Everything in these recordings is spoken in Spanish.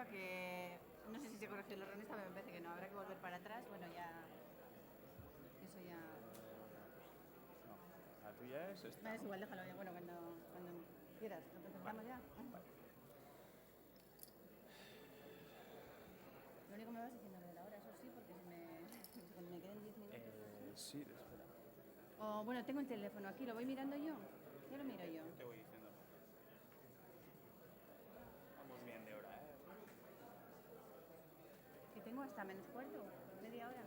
que no sé si se corrigió el error en esta, pero me parece que no. Habrá que volver para atrás. Bueno, ya. Eso ya. No, la tuya es esta, Vale, es ¿no? igual, déjalo ya. Bueno, cuando quieras. ¿Empezamos ya? Vale. Lo único que me vas diciendo lo de la hora, eso sí, porque cuando me queden 10 minutos. Sí, espera. O bueno, tengo el teléfono aquí, ¿lo voy mirando yo? Ya lo miro yo. Yo te voy diciendo. Vamos bien de hora, ¿eh? Que tengo hasta menos cuarto, media hora.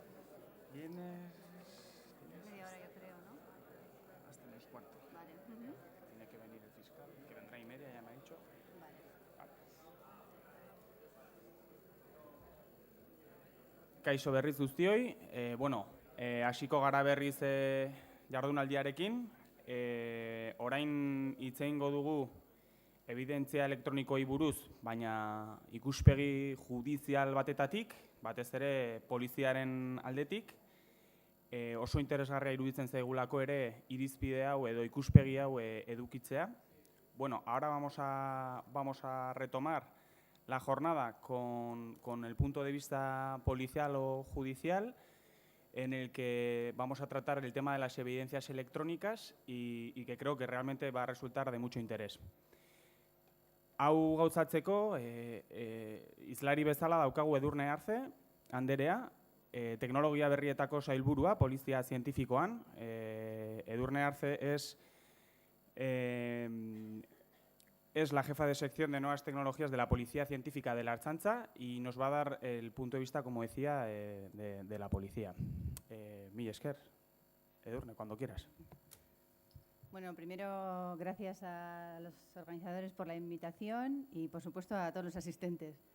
Tienes Media hora yo creo, ¿no? hasta menos cuarto. Vale. Tiene que venir el fiscal, que vendrá y media, ya me ha dicho. Vale. Vale. Kaixo berriz guztioi, hasiko gara berriz jardunaldiarekin. Orain hitz egingo dugu ebidentzia elektronikoei buruz, baina ikuspegi judizial batetatik, batez ere poliziaren aldetik, oso interesgarria iruditzen zaigulako ere irizpide hau edo ikuspegi hau edukitzea. Bueno, ahora vamos a retomar la jornada con el punto de vista policial o judicial, en el que vamos a tratar el tema de las evidencias electrónicas y que creo que realmente va a resultar de mucho interés. Hau gauzatzeko, izlari bezala daukagu Edurne Arze, anderea, teknologia berrietako sailburua, polizia zientifikoan. Edurne Arze es la jefa de sección de nuevas tecnologías de la Policía Científica de la Ertzaintza y nos va a dar el punto de vista, como decía, de la policía. Mila esker, Edurne, cuando quieras. Bueno, primero, gracias a los organizadores por la invitación y, por supuesto, a todos los asistentes.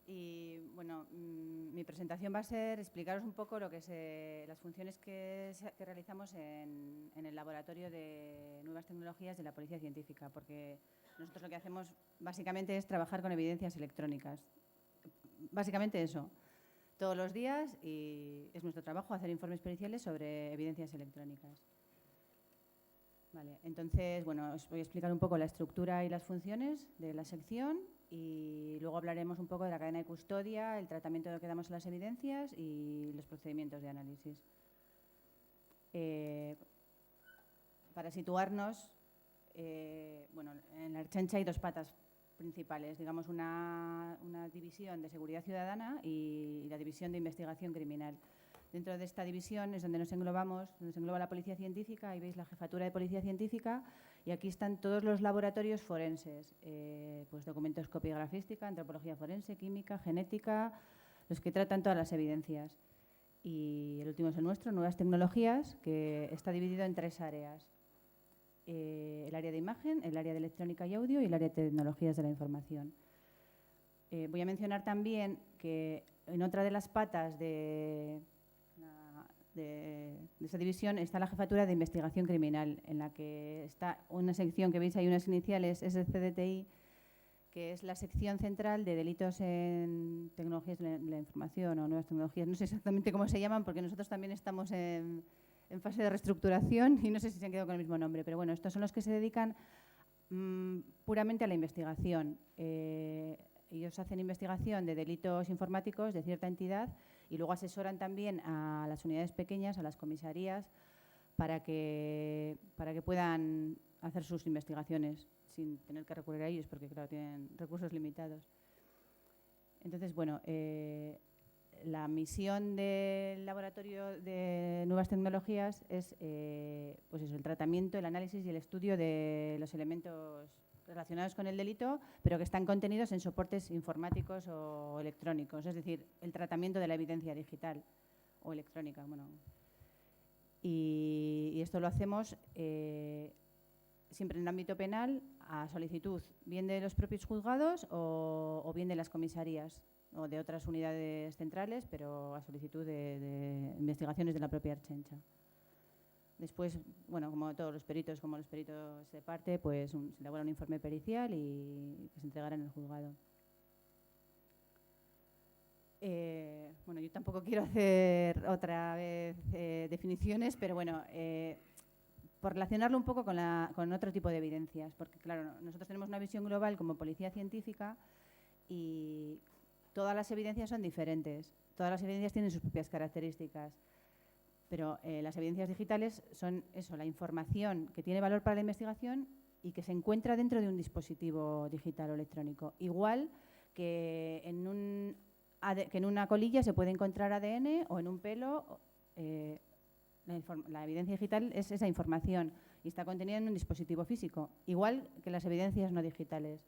Y, bueno, mi presentación va a ser explicaros un poco lo que las funciones que realizamos en el Laboratorio de Nuevas Tecnologías de la Policía Científica, porque nosotros lo que hacemos básicamente es trabajar con evidencias electrónicas. Básicamente eso, todos los días, y es nuestro trabajo hacer informes periciales sobre evidencias electrónicas. Vale, entonces, bueno, os voy a explicar un poco la estructura y las funciones de la sección y luego hablaremos un poco de la cadena de custodia, el tratamiento que damos a las evidencias y los procedimientos de análisis. Para situarnos, bueno, en la Ertzaintza hay dos patas principales, digamos una división de seguridad ciudadana y la división de investigación criminal. Dentro de esta división es donde nos englobamos, donde se engloba la Policía Científica, ahí veis la Jefatura de Policía Científica y aquí están todos los laboratorios forenses, pues documentoscopia grafística, antropología forense, química, genética, los que tratan todas las evidencias. Y el último es el nuestro, Nuevas Tecnologías, que está dividido en tres áreas. El área de imagen, el área de electrónica y audio y el área de tecnologías de la información. Voy a mencionar también que en otra de las patas de esa división está la Jefatura de Investigación Criminal, en la que está una sección que veis ahí, unas iniciales, SCDTI, que es la sección central de delitos en tecnologías de la información o nuevas tecnologías. No sé exactamente cómo se llaman, porque nosotros también estamos en fase de reestructuración y no sé si se han quedado con el mismo nombre, pero bueno, estos son los que se dedican puramente a la investigación. Ellos hacen investigación de delitos informáticos de cierta entidad y luego asesoran también a las unidades pequeñas, a las comisarías, para que puedan hacer sus investigaciones sin tener que recurrir a ellos, porque claro, tienen recursos limitados. Entonces, bueno, la misión del Laboratorio de Nuevas Tecnologías es pues eso, el tratamiento, el análisis y el estudio de los elementos relacionados con el delito, pero que están contenidos en soportes informáticos o electrónicos, es decir, el tratamiento de la evidencia digital o electrónica. Bueno, y esto lo hacemos siempre en el ámbito penal a solicitud bien de los propios juzgados o bien de las comisarías o de otras unidades centrales, pero a solicitud de investigaciones de la propia Ertzaintza. Después, bueno, como todos los peritos de parte, pues se elabora un informe pericial y que se entregará en el juzgado. Bueno, yo tampoco quiero hacer otra vez definiciones, pero bueno, por relacionarlo un poco con otro tipo de evidencias, porque claro, nosotros tenemos una visión global como policía científica y todas las evidencias son diferentes. Todas las evidencias tienen sus propias características. Pero las evidencias digitales son eso, la información que tiene valor para la investigación y que se encuentra dentro de un dispositivo digital o electrónico. Igual que en una colilla se puede encontrar ADN o en un pelo. La evidencia digital es esa información y está contenida en un dispositivo físico, igual que las evidencias no digitales.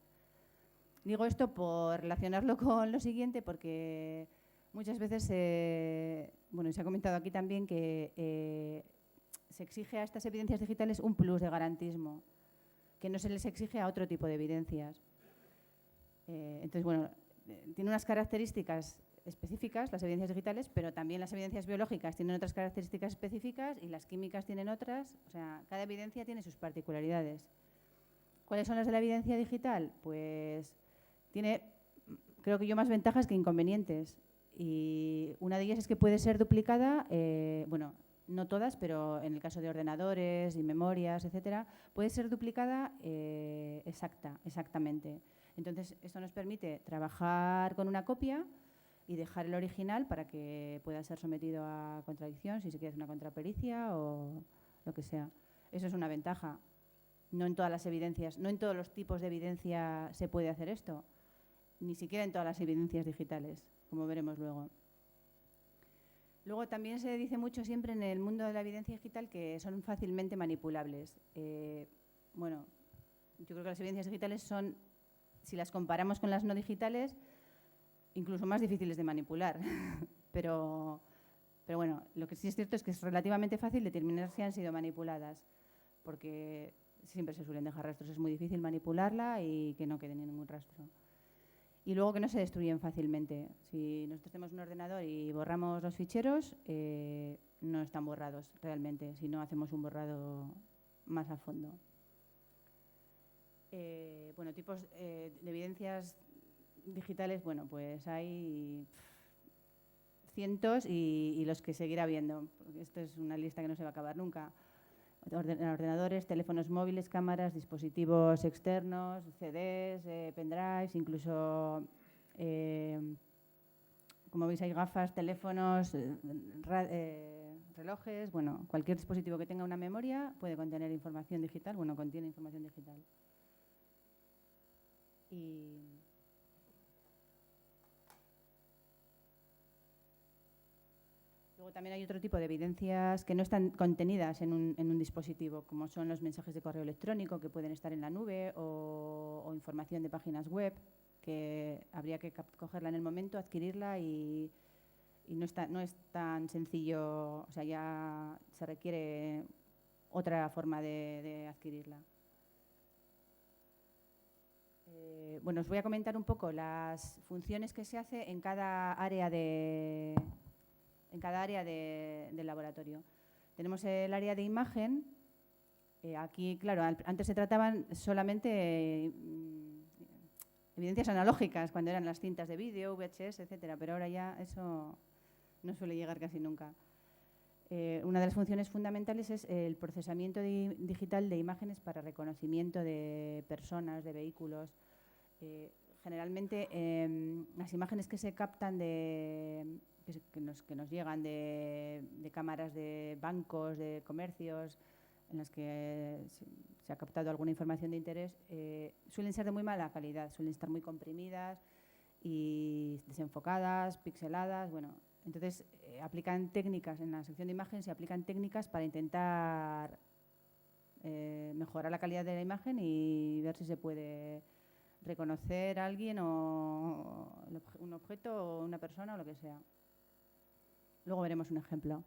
Digo esto por relacionarlo con lo siguiente, porque muchas veces, se ha comentado aquí también que se exige a estas evidencias digitales un plus de garantismo, que no se les exige a otro tipo de evidencias. Entonces, tiene unas características específicas, las evidencias digitales, pero también las evidencias biológicas tienen otras características específicas y las químicas tienen otras. O sea, cada evidencia tiene sus particularidades. ¿Cuáles son las de la evidencia digital? Pues tiene, creo que yo, más ventajas que inconvenientes. Y una de ellas es que puede ser duplicada, no todas, pero en el caso de ordenadores y memorias, etcétera, puede ser duplicada exactamente. Entonces, esto nos permite trabajar con una copia y dejar el original para que pueda ser sometido a contradicción, si se quiere hacer una contrapericia o lo que sea. Eso es una ventaja. No en todas las evidencias, no en todos los tipos de evidencia se puede hacer esto, ni siquiera en todas las evidencias digitales, como veremos luego. Luego también se dice mucho siempre en el mundo de la evidencia digital que son fácilmente manipulables. Yo creo que las evidencias digitales son, si las comparamos con las no digitales, incluso más difíciles de manipular. pero lo que sí es cierto es que es relativamente fácil determinar si han sido manipuladas, porque siempre se suelen dejar rastros. Es muy difícil manipularla y que no quede ningún rastro. Y luego que no se destruyen fácilmente. Si nosotros tenemos un ordenador y borramos los ficheros, no están borrados realmente, si no hacemos un borrado más a fondo. Tipos de evidencias digitales, pues hay cientos y los que seguirá habiendo. Esto es una lista que no se va a acabar nunca. Ordenadores, teléfonos móviles, cámaras, dispositivos externos, CDs, pendrives, incluso, como veis, hay gafas, teléfonos, relojes. Cualquier dispositivo que tenga una memoria puede contener información digital, contiene información digital. Luego también hay otro tipo de evidencias que no están contenidas en un dispositivo, como son los mensajes de correo electrónico que pueden estar en la nube o información de páginas web, que habría que cogerla en el momento, adquirirla y no es tan sencillo, o sea, ya se requiere otra forma de adquirirla. Os voy a comentar un poco las funciones que se hace en cada área del laboratorio. Tenemos el área de imagen. Aquí, claro, antes se trataban solamente evidencias analógicas, cuando eran las cintas de vídeo, VHS, etcétera, pero ahora ya eso no suele llegar casi nunca. Una de las funciones fundamentales es el procesamiento digital de imágenes para reconocimiento de personas, de vehículos. Generalmente, las imágenes que se captan que nos llegan de cámaras de bancos, de comercios, en las que se ha captado alguna información de interés, suelen ser de muy mala calidad, suelen estar muy comprimidas y desenfocadas, pixeladas. Entonces aplican técnicas, en la sección de imagen se aplican técnicas para intentar mejorar la calidad de la imagen y ver si se puede reconocer a alguien o un objeto o una persona o lo que sea. Luego veremos un ejemplo.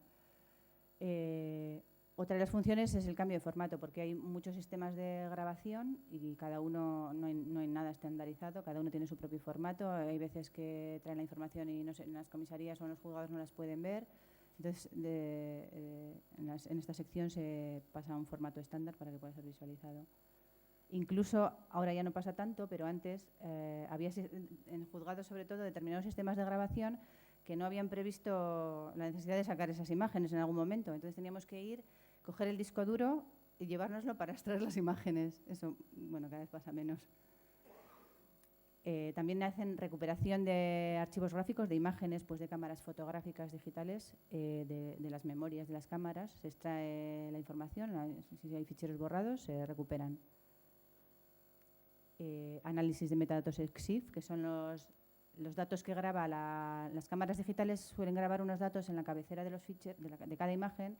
Otra de las funciones es el cambio de formato, porque hay muchos sistemas de grabación y cada uno, no hay nada estandarizado, cada uno tiene su propio formato. Hay veces que traen la información y en las comisarías o en los juzgados no las pueden ver. Entonces, en esta sección se pasa a un formato estándar para que pueda ser visualizado. Incluso, ahora ya no pasa tanto, pero antes había en juzgados, sobre todo, determinados sistemas de grabación que no habían previsto la necesidad de sacar esas imágenes en algún momento. Entonces teníamos que coger el disco duro y llevárnoslo para extraer las imágenes. Eso, cada vez pasa menos. También hacen recuperación de archivos gráficos, de imágenes, pues de cámaras fotográficas digitales, de las memorias de las cámaras. Se extrae la información, si hay ficheros borrados, se recuperan. Análisis de metadatos EXIF, que son los datos que graba las cámaras digitales. Suelen grabar unos datos en la cabecera de los ficheros de cada imagen,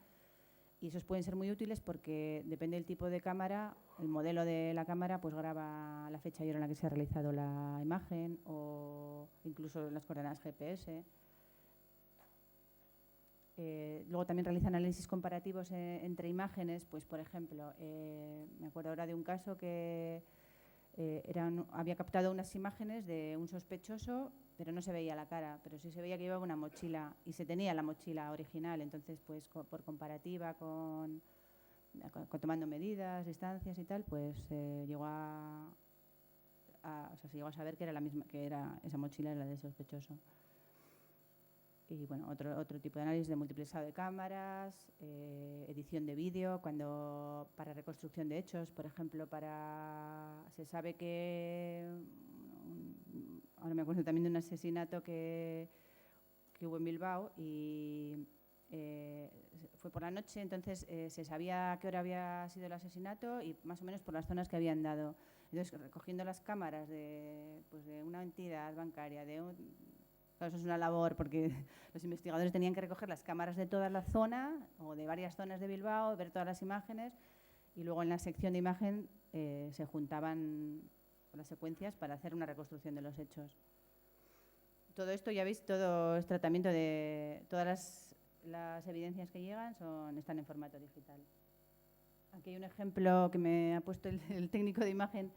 y esos pueden ser muy útiles porque depende del tipo de cámara, el modelo de la cámara, pues graba la fecha y hora en la que se ha realizado la imagen, o incluso las coordenadas GPS. Luego también realizan análisis comparativos entre imágenes. Pues, por ejemplo, me acuerdo ahora de un caso que había captado unas imágenes de un sospechoso, pero no se veía la cara, pero sí se veía que llevaba una mochila y se tenía la mochila original. Entonces, pues por comparativa, tomando medidas, distancias y tal, pues llegó se llegó a saber que era la misma, que era esa mochila era la del sospechoso. Y bueno, otro tipo de análisis de multiplexado de cámaras, edición de vídeo, para reconstrucción de hechos, por ejemplo, se sabe que, ahora me acuerdo también de un asesinato que hubo en Bilbao, y fue por la noche. Entonces se sabía a qué hora había sido el asesinato y más o menos por las zonas que habían dado. Entonces, recogiendo las cámaras de una entidad bancaria, claro, eso es una labor, porque los investigadores tenían que recoger las cámaras de toda la zona o de varias zonas de Bilbao, ver todas las imágenes, y luego en la sección de imagen se juntaban las secuencias para hacer una reconstrucción de los hechos. Todo esto, ya veis, todo es tratamiento de todas las evidencias que llegan, están en formato digital. Aquí hay un ejemplo que me ha puesto el técnico de imagen,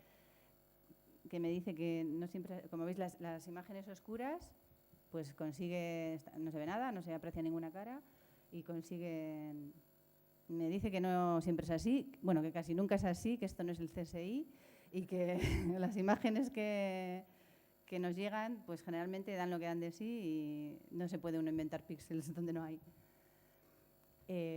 que me dice que no siempre, como veis, las imágenes oscuras, pues no se ve nada, no se aprecia ninguna cara, y me dice que no siempre es así, bueno, que casi nunca es así, que esto no es el CSI, y que las imágenes que nos llegan, pues generalmente dan lo que dan de sí, y no se puede uno inventar píxeles donde no hay.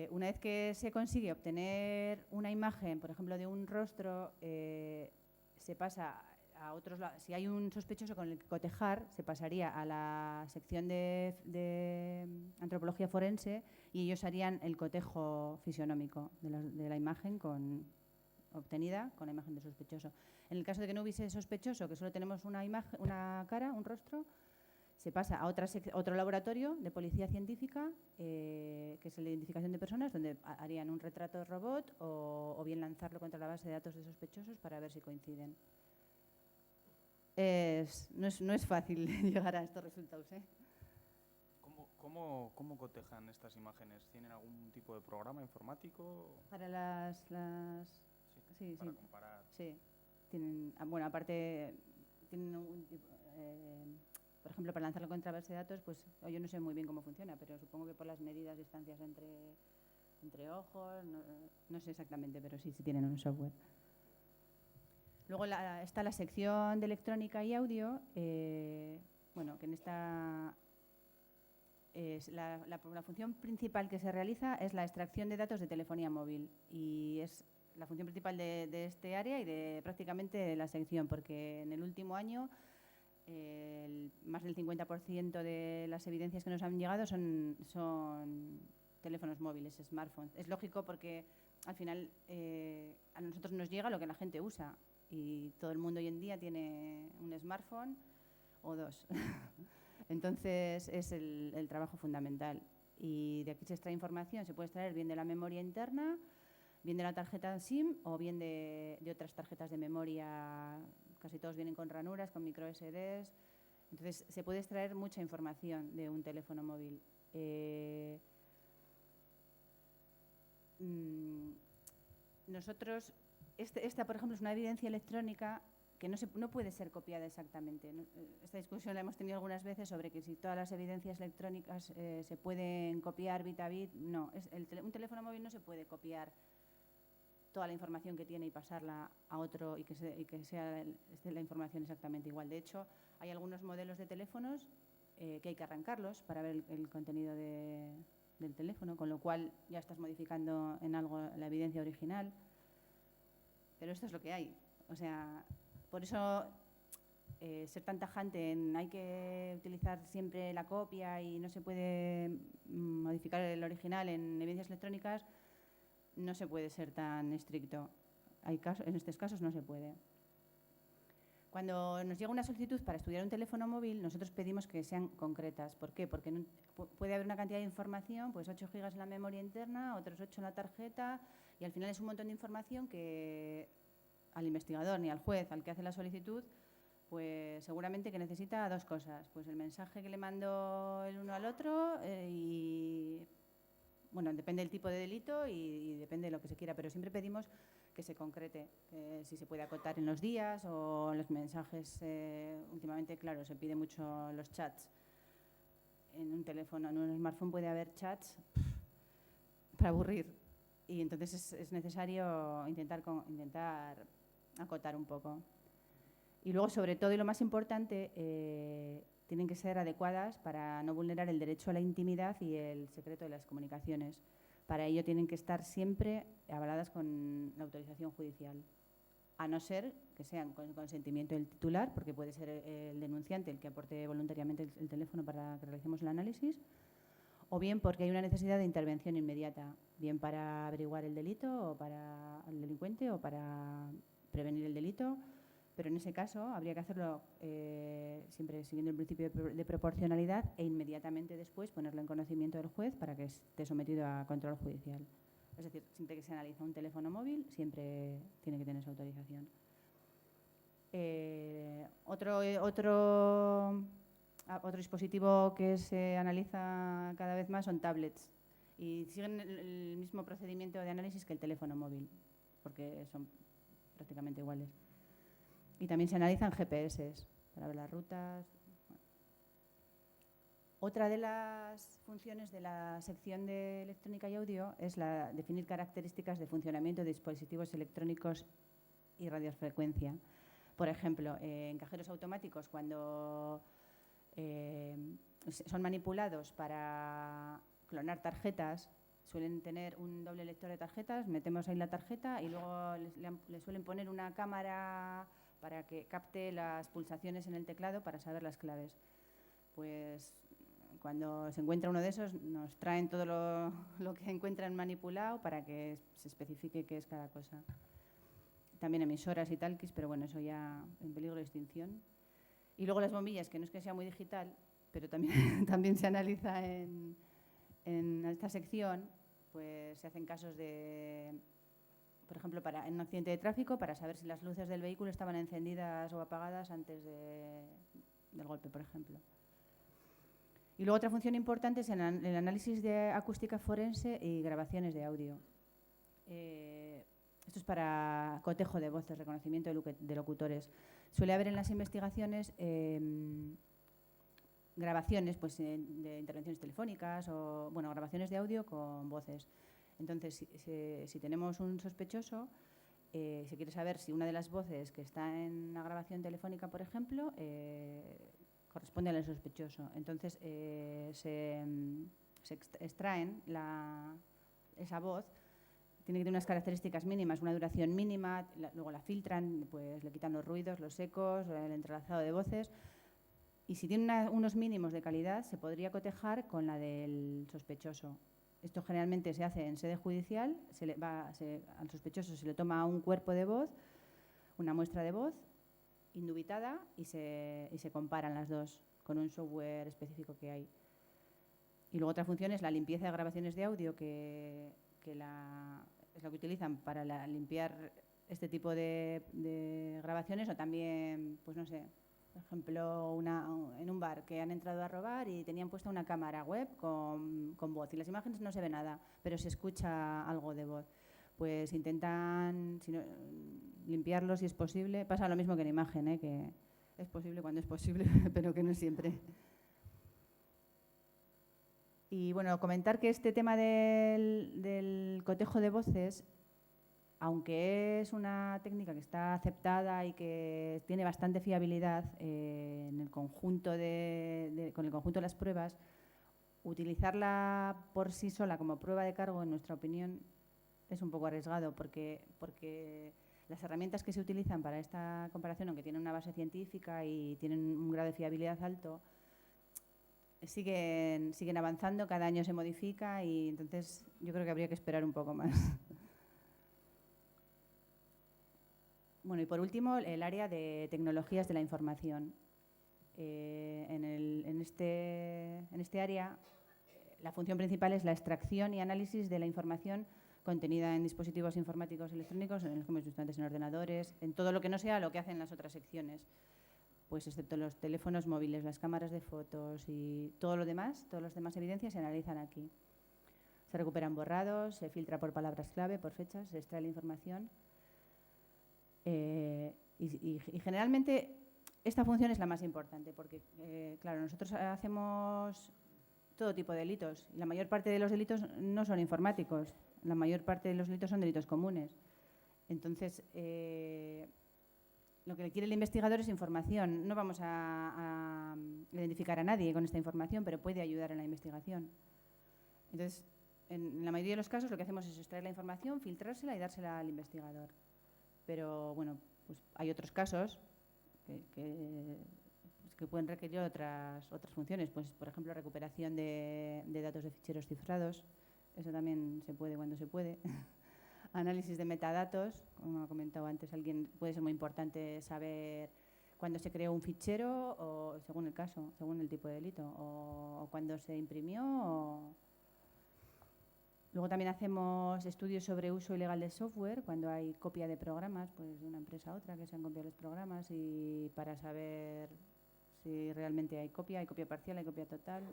Una vez que se consigue obtener una imagen, por ejemplo, de un rostro, se pasa a otros lados. Si hay un sospechoso con el que cotejar, se pasaría a la sección de antropología forense, y ellos harían el cotejo fisionómico de la imagen obtenida con la imagen del sospechoso. En el caso de que no hubiese sospechoso, que solo tenemos una cara, un rostro, se pasa a otro laboratorio de policía científica, que es el de identificación de personas, donde harían un retrato de robot o bien lanzarlo contra la base de datos de sospechosos para ver si coinciden. No es fácil llegar a estos resultados, ¿eh? ¿Cómo cotejan estas imágenes? ¿Tienen algún tipo de programa informático? Para Sí, para comparar. Sí. Bueno, aparte, tienen un tipo, por ejemplo, para lanzarlo contra base de datos, pues yo no sé muy bien cómo funciona, pero supongo que por las medidas, distancias entre ojos, no sé exactamente, pero sí tienen un software. Luego está la sección de electrónica y audio, bueno, que en esta la función principal que se realiza es la extracción de datos de telefonía móvil, y es la función principal de este área y de prácticamente de la sección, porque en el último año más del 50% de las evidencias que nos han llegado son teléfonos móviles, smartphones. Es lógico, porque al final a nosotros nos llega lo que la gente usa, y todo el mundo hoy en día tiene un smartphone o dos. Entonces es el trabajo fundamental, y de aquí se extrae información. Se puede extraer bien de la memoria interna, bien de la tarjeta SIM, o bien de otras tarjetas de memoria. Casi todos vienen con ranuras, con micro SDs. Entonces se puede extraer mucha información de un teléfono móvil. Nosotros, esta, por ejemplo, es una evidencia electrónica que no puede ser copiada exactamente. Esta discusión la hemos tenido algunas veces sobre que si todas las evidencias electrónicas se pueden copiar bit a bit. No, un teléfono móvil no se puede copiar toda la información que tiene y pasarla a otro, y que sea la información exactamente igual. De hecho, hay algunos modelos de teléfonos que hay que arrancarlos para ver el contenido del teléfono, con lo cual ya estás modificando en algo la evidencia original. Pero esto es lo que hay. O sea, por eso ser tan tajante en hay que utilizar siempre la copia y no se puede modificar el original en evidencias electrónicas, no se puede ser tan estricto. En estos casos no se puede. Cuando nos llega una solicitud para estudiar un teléfono móvil, nosotros pedimos que sean concretas. ¿Por qué? Porque puede haber una cantidad de información, pues 8 gigas en la memoria interna, otros 8 en la tarjeta, y al final es un montón de información que al investigador ni al juez al que hace la solicitud, pues seguramente que necesita dos cosas. Pues el mensaje que le mandó el uno al otro y, bueno, depende del tipo de delito y depende de lo que se quiera, pero siempre pedimos que se concrete, que si se puede acotar en los días o en los mensajes. Últimamente, claro, se pide mucho los chats. En un teléfono, en un smartphone puede haber chats para aburrir y entonces es necesario intentar acotar un poco. Y luego, sobre todo, y lo más importante, tienen que ser adecuadas para no vulnerar el derecho a la intimidad y el secreto de las comunicaciones. Para ello tienen que estar siempre avaladas con la autorización judicial, a no ser que sean con el consentimiento del titular, porque puede ser el denunciante el que aporte voluntariamente el teléfono para que realicemos el análisis, o bien porque hay una necesidad de intervención inmediata, bien para averiguar el delito o para el delincuente o para prevenir el delito. Pero en ese caso habría que hacerlo siempre siguiendo el principio de proporcionalidad e inmediatamente después ponerlo en conocimiento del juez para que esté sometido a control judicial. Es decir, siempre que se analiza un teléfono móvil, siempre tiene que tener esa autorización. Otro dispositivo que se analiza cada vez más son tablets y siguen el mismo procedimiento de análisis que el teléfono móvil, porque son prácticamente iguales. Y también se analizan GPS para ver las rutas. Bueno. Otra de las funciones de la sección de electrónica y audio es definir características de funcionamiento de dispositivos electrónicos y radiofrecuencia. Por ejemplo, en cajeros automáticos, cuando son manipulados para clonar tarjetas, suelen tener un doble lector de tarjetas, metemos ahí la tarjeta y luego le suelen poner una cámara para que capte las pulsaciones en el teclado para saber las claves. Pues cuando se encuentra uno de esos, nos traen todo lo que encuentran manipulado para que se especifique qué es cada cosa. También emisoras y talkies, pero bueno, eso ya en peligro de extinción. Y luego las bombillas, que no es que sea muy digital, pero también se analiza en esta sección, pues se hacen casos de, por ejemplo, en un accidente de tráfico, para saber si las luces del vehículo estaban encendidas o apagadas antes del golpe, por ejemplo. Y luego otra función importante es el análisis de acústica forense y grabaciones de audio. Esto es para cotejo de voces, reconocimiento de locutores. Suele haber en las investigaciones grabaciones pues, de intervenciones telefónicas o grabaciones de audio con voces. Entonces, si tenemos un sospechoso, se quiere saber si una de las voces que está en la grabación telefónica, por ejemplo, corresponde al sospechoso. Entonces, se extraen esa voz, tiene que tener unas características mínimas, una duración mínima, luego la filtran, pues le quitan los ruidos, los ecos, el entrelazado de voces. Y si tiene unos mínimos de calidad, se podría cotejar con la del sospechoso. Esto generalmente se hace en sede judicial, al sospechoso se le toma un cuerpo de voz, una muestra de voz, indubitada, y se comparan las dos con un software específico que hay. Y luego otra función es la limpieza de grabaciones de audio, que es lo que utilizan para limpiar este tipo de grabaciones, o también, pues no sé, por ejemplo, en un bar que han entrado a robar y tenían puesta una cámara web con voz y las imágenes no se ve nada, pero se escucha algo de voz. Pues intentan limpiarlo si es posible. Pasa lo mismo que en imagen, que es posible cuando es posible, pero que no es siempre. Y bueno, comentar que este tema del cotejo de voces, aunque es una técnica que está aceptada y que tiene bastante fiabilidad en el conjunto con el conjunto de las pruebas, utilizarla por sí sola como prueba de cargo, en nuestra opinión, es un poco arriesgado porque Las herramientas que se utilizan para esta comparación, aunque tienen una base científica y tienen un grado de fiabilidad alto, siguen avanzando, cada año se modifica y entonces yo creo que habría que esperar un poco más. Bueno, y por último, el área de tecnologías de la información. En este área, la función principal es la extracción y análisis de la información contenida en dispositivos informáticos electrónicos, en los que hemos visto antes, en ordenadores, en todo lo que no sea lo que hacen las otras secciones, pues excepto los teléfonos móviles, las cámaras de fotos y todo lo demás, todas las demás evidencias se analizan aquí. Se recuperan borrados, se filtra por palabras clave, por fechas, se extrae la información. Y generalmente esta función es la más importante porque, claro, nosotros hacemos todo tipo de delitos y la mayor parte de los delitos no son informáticos, la mayor parte de los delitos son delitos comunes. Entonces, lo que quiere el investigador es información. No vamos a identificar a nadie con esta información, pero puede ayudar en la investigación. Entonces, en la mayoría de los casos lo que hacemos es extraer la información, filtrársela y dársela al investigador. Pero, bueno, pues hay otros casos que pueden requerir otras funciones. Pues, por ejemplo, recuperación de datos de ficheros cifrados. Eso también se puede cuando se puede. Análisis de metadatos. Como ha comentado antes alguien, puede ser muy importante saber cuándo se creó un fichero, o según el caso, según el tipo de delito, o cuándo se imprimió. Luego también hacemos estudios sobre uso ilegal de software, cuando hay copia de programas, pues de una empresa a otra que se han copiado los programas, y para saber si realmente hay copia parcial, hay copia total.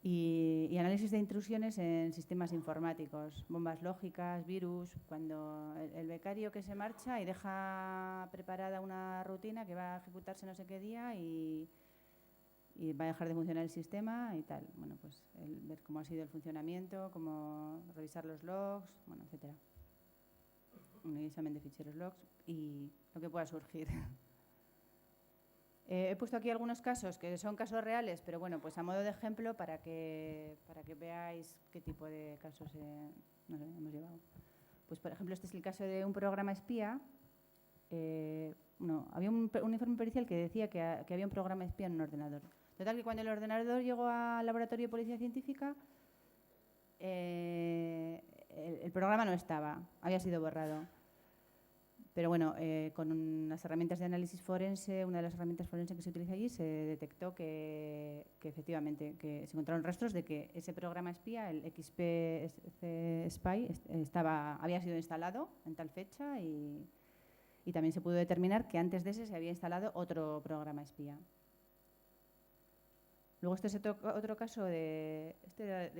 Y análisis de intrusiones en sistemas informáticos, bombas lógicas, virus, cuando el becario que se marcha y deja preparada una rutina que va a ejecutarse no sé qué día y va a dejar de funcionar el sistema y tal. Bueno, pues ver cómo ha sido el funcionamiento, cómo revisar los logs, bueno, etcétera. Un examen de ficheros logs y lo que pueda surgir. He puesto aquí algunos casos que son casos reales, pero bueno, pues a modo de ejemplo para que veáis qué tipo de casos hemos llevado. Pues por ejemplo, este es el caso de un programa espía. Había un informe pericial que decía que había un programa espía en un ordenador. Total, que cuando el ordenador llegó al laboratorio de policía científica, el programa no estaba, había sido borrado. Pero bueno, con las herramientas de análisis forense, una de las herramientas forenses que se utiliza allí, se detectó que efectivamente que se encontraron rastros de que ese programa espía, el XP Spy, había sido instalado en tal fecha y también se pudo determinar que antes de ese se había instalado otro programa espía. Luego este es otro caso de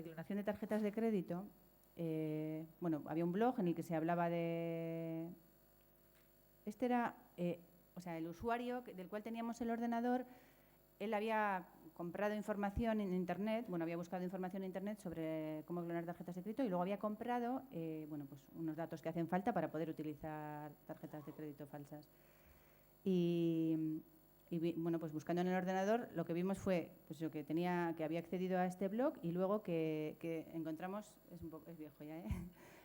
clonación de tarjetas de crédito. Bueno, había un blog en el que se hablaba de... Este era, el usuario del cual teníamos el ordenador, él había comprado información en Internet, bueno, había buscado información en Internet sobre cómo clonar tarjetas de crédito y luego había comprado, pues unos datos que hacen falta para poder utilizar tarjetas de crédito falsas. Y bueno, pues buscando en el ordenador, lo que vimos fue pues, que había accedido a este blog y luego que encontramos, es viejo ya,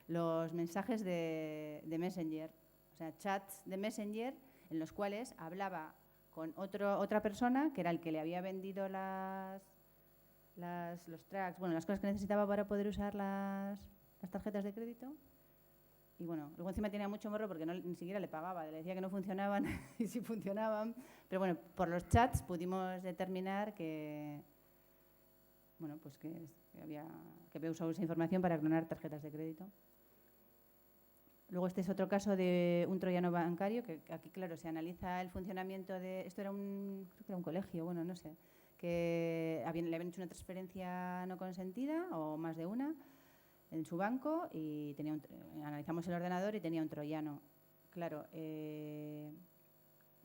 los mensajes de Messenger. O sea, chats de Messenger en los cuales hablaba con otra persona que era el que le había vendido los tracks, bueno, las cosas que necesitaba para poder usar las tarjetas de crédito. Y bueno, luego encima tenía mucho morro porque ni siquiera le pagaba, le decía que no funcionaban y sí funcionaban. Pero bueno, por los chats pudimos determinar que había usado esa información para clonar tarjetas de crédito. Luego este es otro caso de un troyano bancario, que aquí, claro, se analiza el funcionamiento de... Esto creo que era un colegio, bueno, no sé, que le habían hecho una transferencia no consentida, o más de una, en su banco, y analizamos el ordenador y tenía un troyano. Claro,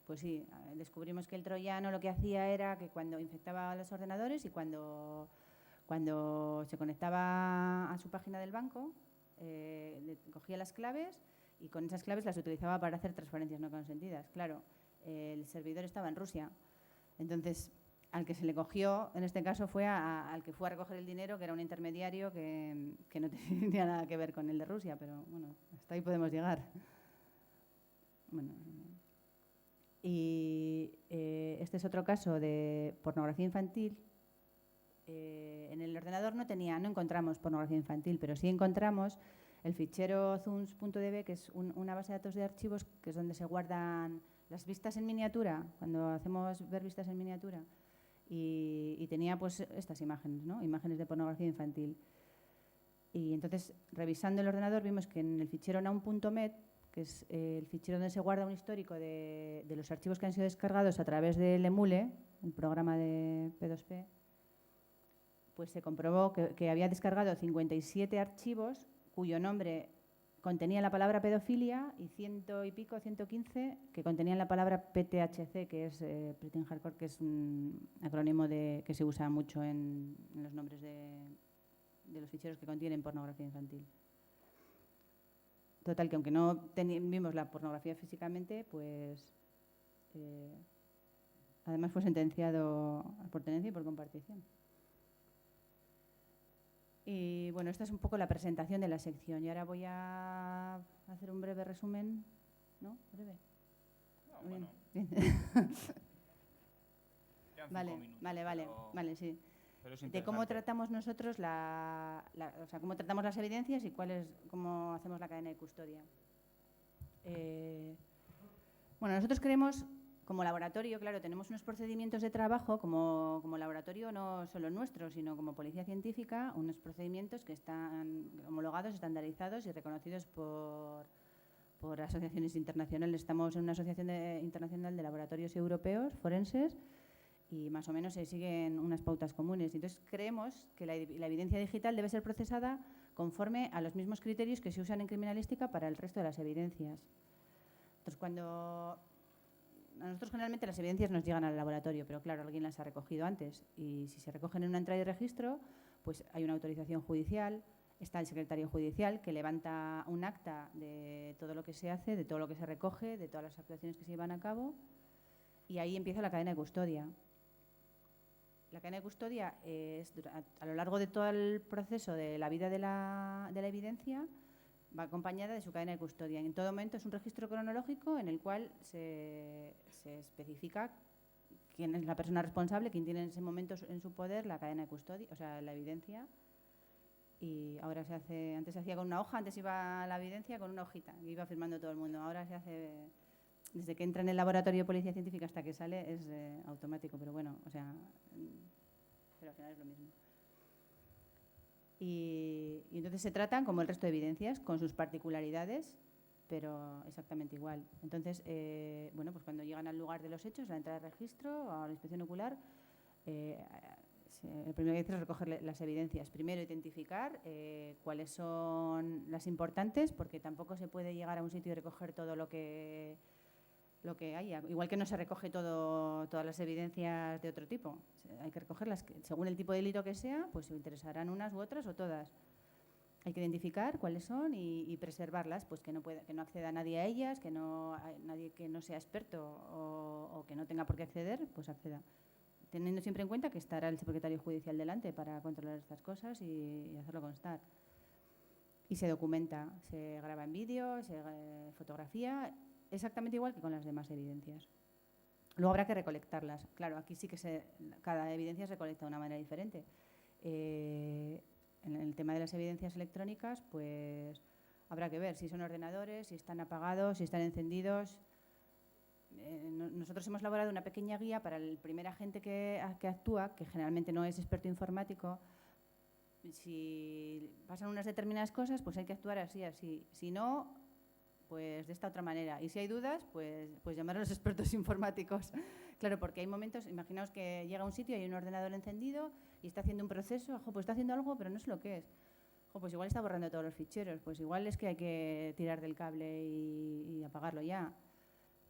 pues sí, descubrimos que el troyano lo que hacía era que cuando infectaba los ordenadores y cuando se conectaba a su página del banco, cogía las claves y con esas claves las utilizaba para hacer transferencias no consentidas. Claro, el servidor estaba en Rusia. Entonces, al que se le cogió, en este caso, fue al que fue a recoger el dinero, que era un intermediario que no tenía nada que ver con el de Rusia, pero bueno, hasta ahí podemos llegar. Bueno, y este es otro caso de pornografía infantil. En el ordenador no encontramos pornografía infantil, pero sí encontramos el fichero zooms.db, que es una base de datos de archivos, que es donde se guardan las vistas en miniatura, cuando hacemos ver vistas en miniatura, y tenía pues estas imágenes, ¿no? Imágenes de pornografía infantil. Y entonces, revisando el ordenador, vimos que en el fichero naum.met, que es el fichero donde se guarda un histórico de los archivos que han sido descargados a través del Emule, el programa de P2P, pues se comprobó que había descargado 57 archivos cuyo nombre contenía la palabra pedofilia y 115 que contenían la palabra PTHC, que es Pretend Hardcore, que es un acrónimo que se usa mucho en los nombres de los ficheros que contienen pornografía infantil. Total, que aunque no vimos la pornografía físicamente, pues además fue sentenciado por tenencia y por compartición. Y bueno, esta es un poco la presentación de la sección. Y ahora voy a hacer un breve resumen. ¿No? ¿Breve? No, bueno. Bien. Vale, sí. De cómo tratamos nosotros o sea, cómo tratamos las evidencias y cómo hacemos la cadena de custodia. Bueno, nosotros creemos, como laboratorio, claro, tenemos unos procedimientos de trabajo como laboratorio no solo nuestro, sino como policía científica, unos procedimientos que están homologados, estandarizados y reconocidos por asociaciones internacionales. Estamos en una asociación internacional de laboratorios europeos, forenses, y más o menos se siguen unas pautas comunes. Entonces, creemos que la evidencia digital debe ser procesada conforme a los mismos criterios que se usan en criminalística para el resto de las evidencias. Entonces, a nosotros generalmente las evidencias nos llegan al laboratorio, pero claro, alguien las ha recogido antes. Y si se recogen en una entrada y registro, pues hay una autorización judicial, está el secretario judicial que levanta un acta de todo lo que se hace, de todo lo que se recoge, de todas las actuaciones que se llevan a cabo, y ahí empieza la cadena de custodia. La cadena de custodia es a lo largo de todo el proceso de la vida de la evidencia, va acompañada de su cadena de custodia. En todo momento es un registro cronológico en el cual se especifica quién es la persona responsable, quién tiene en ese momento en su poder la cadena de custodia, o sea, la evidencia. Y ahora antes se hacía con una hoja, antes iba la evidencia con una hojita, que iba firmando todo el mundo. Ahora se hace, desde que entra en el laboratorio de policía científica hasta que sale, es automático, pero bueno, o sea, pero al final es lo mismo. Y entonces se tratan como el resto de evidencias, con sus particularidades, pero exactamente igual. Entonces, bueno, pues cuando llegan al lugar de los hechos, a la entrada de registro, a la inspección ocular, lo primero que hay que hacer es recoger las evidencias. Primero, identificar cuáles son las importantes, porque tampoco se puede llegar a un sitio y recoger todo lo que haya. Igual que no se recoge todas las evidencias de otro tipo. Hay que recogerlas según el tipo de delito que sea, pues se interesarán unas u otras o todas. Hay que identificar cuáles son y preservarlas, pues que no acceda nadie a ellas, que nadie que no sea experto o que no tenga por qué acceder, pues acceda. Teniendo siempre en cuenta que estará el secretario judicial delante para controlar estas cosas y hacerlo constar. Y se documenta, se graba en vídeo, se fotografía, exactamente igual que con las demás evidencias. Luego habrá que recolectarlas. Claro, aquí sí que cada evidencia se recolecta de una manera diferente. En el tema de las evidencias electrónicas, pues habrá que ver si son ordenadores, si están apagados, si están encendidos. Nosotros hemos elaborado una pequeña guía para el primer agente que actúa, que generalmente no es experto informático. Si pasan unas determinadas cosas, pues hay que actuar así, así. Si no, pues de esta otra manera. Y si hay dudas, pues llamar a los expertos informáticos. Claro, porque hay momentos, imaginaos que llega a un sitio y hay un ordenador encendido y está haciendo un proceso, pues está haciendo algo, pero no sé lo que es. Pues igual está borrando todos los ficheros, pues igual es que hay que tirar del cable y apagarlo ya.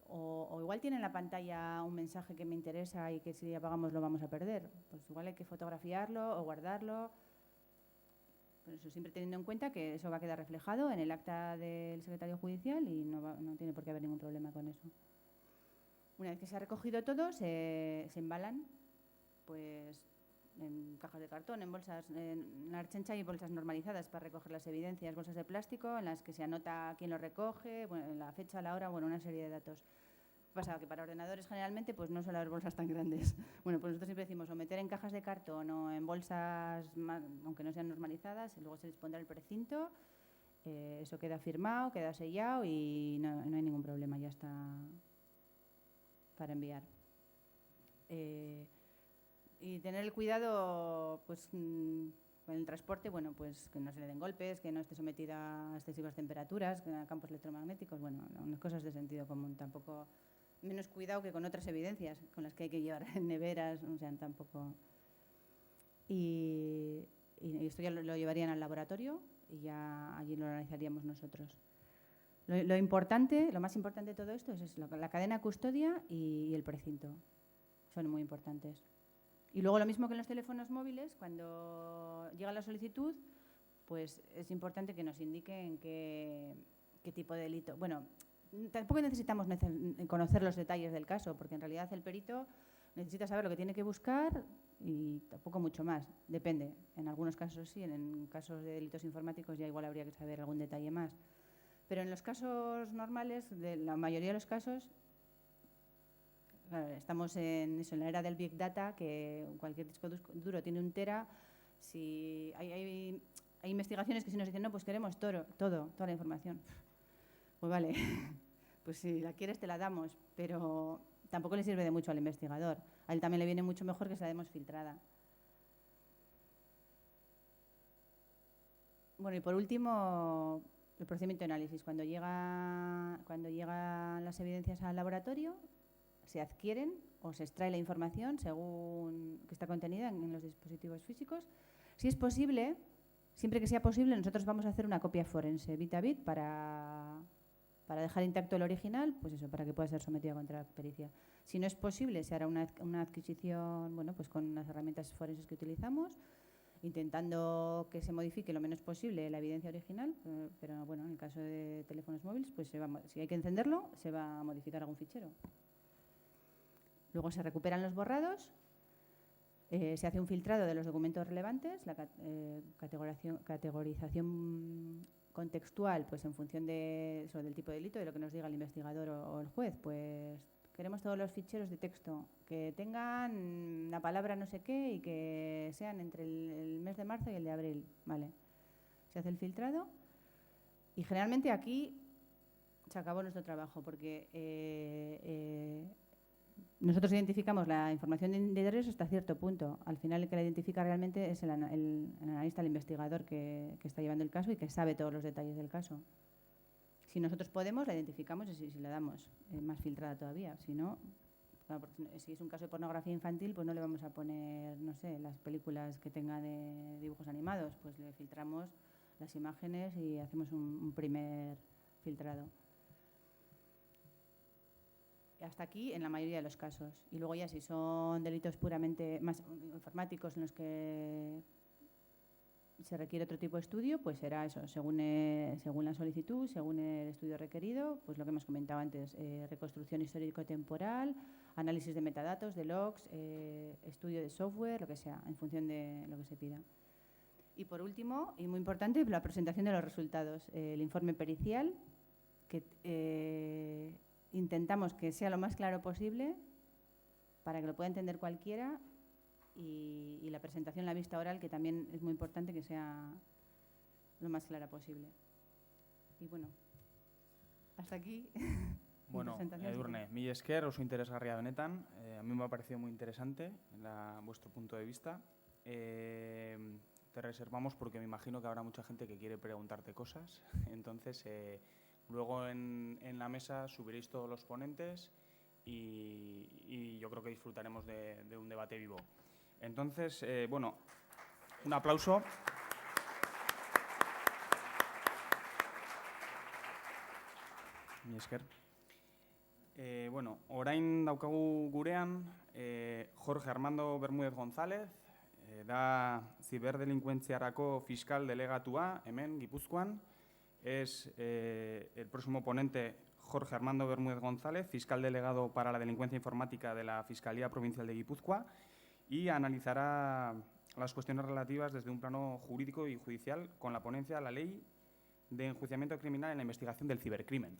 O igual tiene en la pantalla un mensaje que me interesa y que si apagamos lo vamos a perder. Pues igual hay que fotografiarlo o guardarlo. Por eso, siempre teniendo en cuenta que eso va a quedar reflejado en el acta del secretario judicial y no tiene por qué haber ningún problema con eso. Una vez que se ha recogido todo, se embalan, pues en cajas de cartón, en bolsas. En la Ertzaintza hay bolsas normalizadas para recoger las evidencias, bolsas de plástico en las que se anota quién lo recoge, bueno, la fecha, la hora, bueno, una serie de datos. Pasa que para ordenadores generalmente pues no suele haber bolsas tan grandes. Bueno, pues nosotros siempre decimos o meter en cajas de cartón o en bolsas, aunque no sean normalizadas, y luego se les pondrá el precinto, eso queda firmado, queda sellado y no hay ningún problema, ya está para enviar. Y tener el cuidado, pues, con el transporte, bueno, pues que no se le den golpes, que no esté sometida a excesivas temperaturas, a campos electromagnéticos, bueno, unas cosas de sentido común, tampoco menos cuidado que con otras evidencias con las que hay que llevar en neveras, o sea, tampoco. Y esto ya lo llevarían al laboratorio y ya allí lo analizaríamos nosotros. Lo importante, lo más importante de todo esto es la cadena custodia y el precinto. Son muy importantes. Y luego lo mismo que en los teléfonos móviles, cuando llega la solicitud, pues es importante que nos indiquen qué tipo de delito. Bueno, tampoco necesitamos conocer los detalles del caso, porque en realidad el perito necesita saber lo que tiene que buscar y tampoco mucho más. Depende. En algunos casos sí, en casos de delitos informáticos ya igual habría que saber algún detalle más. Pero en los casos normales, de la mayoría de los casos, claro, estamos en la era del Big Data, que cualquier disco duro tiene 1 tera. Si hay investigaciones que si nos dicen, no, pues queremos toda la información. Pues vale, pues si la quieres te la damos, pero tampoco le sirve de mucho al investigador. A él también le viene mucho mejor que se la demos filtrada. Bueno, y por último, el procedimiento de análisis. Cuando llegan las evidencias al laboratorio, se adquieren o se extrae la información según que está contenida en los dispositivos físicos. Si es posible, siempre que sea posible, nosotros vamos a hacer una copia forense bit a bit para dejar intacto el original, pues eso, para que pueda ser sometido a contrapericia. Si no es posible, se hará una adquisición, bueno, pues con las herramientas forenses que utilizamos, intentando que se modifique lo menos posible la evidencia original, pero bueno, en el caso de teléfonos móviles, pues si hay que encenderlo, se va a modificar algún fichero. Luego se recuperan los borrados, se hace un filtrado de los documentos relevantes, la categorización contextual, pues en función del tipo de delito, de lo que nos diga el investigador o el juez, pues queremos todos los ficheros de texto que tengan la palabra no sé qué y que sean entre el mes de marzo y el de abril, ¿vale? Se hace el filtrado y generalmente aquí se acabó nuestro trabajo porque nosotros identificamos la información de interés hasta cierto punto. Al final el que la identifica realmente es el analista, el investigador que está llevando el caso y que sabe todos los detalles del caso. Si nosotros podemos, la identificamos y si la damos más filtrada todavía. Si no, claro, si es un caso de pornografía infantil, pues no le vamos a poner, no sé, las películas que tenga de dibujos animados. Pues le filtramos las imágenes y hacemos un primer filtrado. Hasta aquí en la mayoría de los casos. Y luego ya si son delitos puramente más informáticos en los que se requiere otro tipo de estudio, pues será eso, según la solicitud, según el estudio requerido, pues lo que hemos comentado antes, reconstrucción histórico-temporal, análisis de metadatos, de logs, estudio de software, lo que sea, en función de lo que se pida. Y por último, y muy importante, la presentación de los resultados, el informe pericial, que intentamos que sea lo más claro posible para que lo pueda entender cualquiera y la presentación, la vista oral, que también es muy importante que sea lo más clara posible. Y bueno, hasta aquí. Bueno, Edurne, mila esker, oso interesgarria benetan. A mí me ha parecido muy interesante vuestro punto de vista. Te reservamos porque me imagino que habrá mucha gente que quiere preguntarte cosas. Entonces, luego en la mesa subiréis todos los ponentes y yo creo que disfrutaremos de un debate vivo. Entonces, bueno, un aplauso. Mila esker. Bueno, orain daukagu gurean Jorge Armando Bermúdez González, da ziberdelinkuentziarako fiskal delegatua hemen Gipuzkoan. Es el próximo ponente Jorge Armando Bermúdez González, fiscal delegado para la delincuencia informática de la Fiscalía Provincial de Guipúzcoa. y analizará las cuestiones relativas desde un plano jurídico y judicial con la ponencia de la Ley de Enjuiciamiento Criminal en la Investigación del Cibercrimen.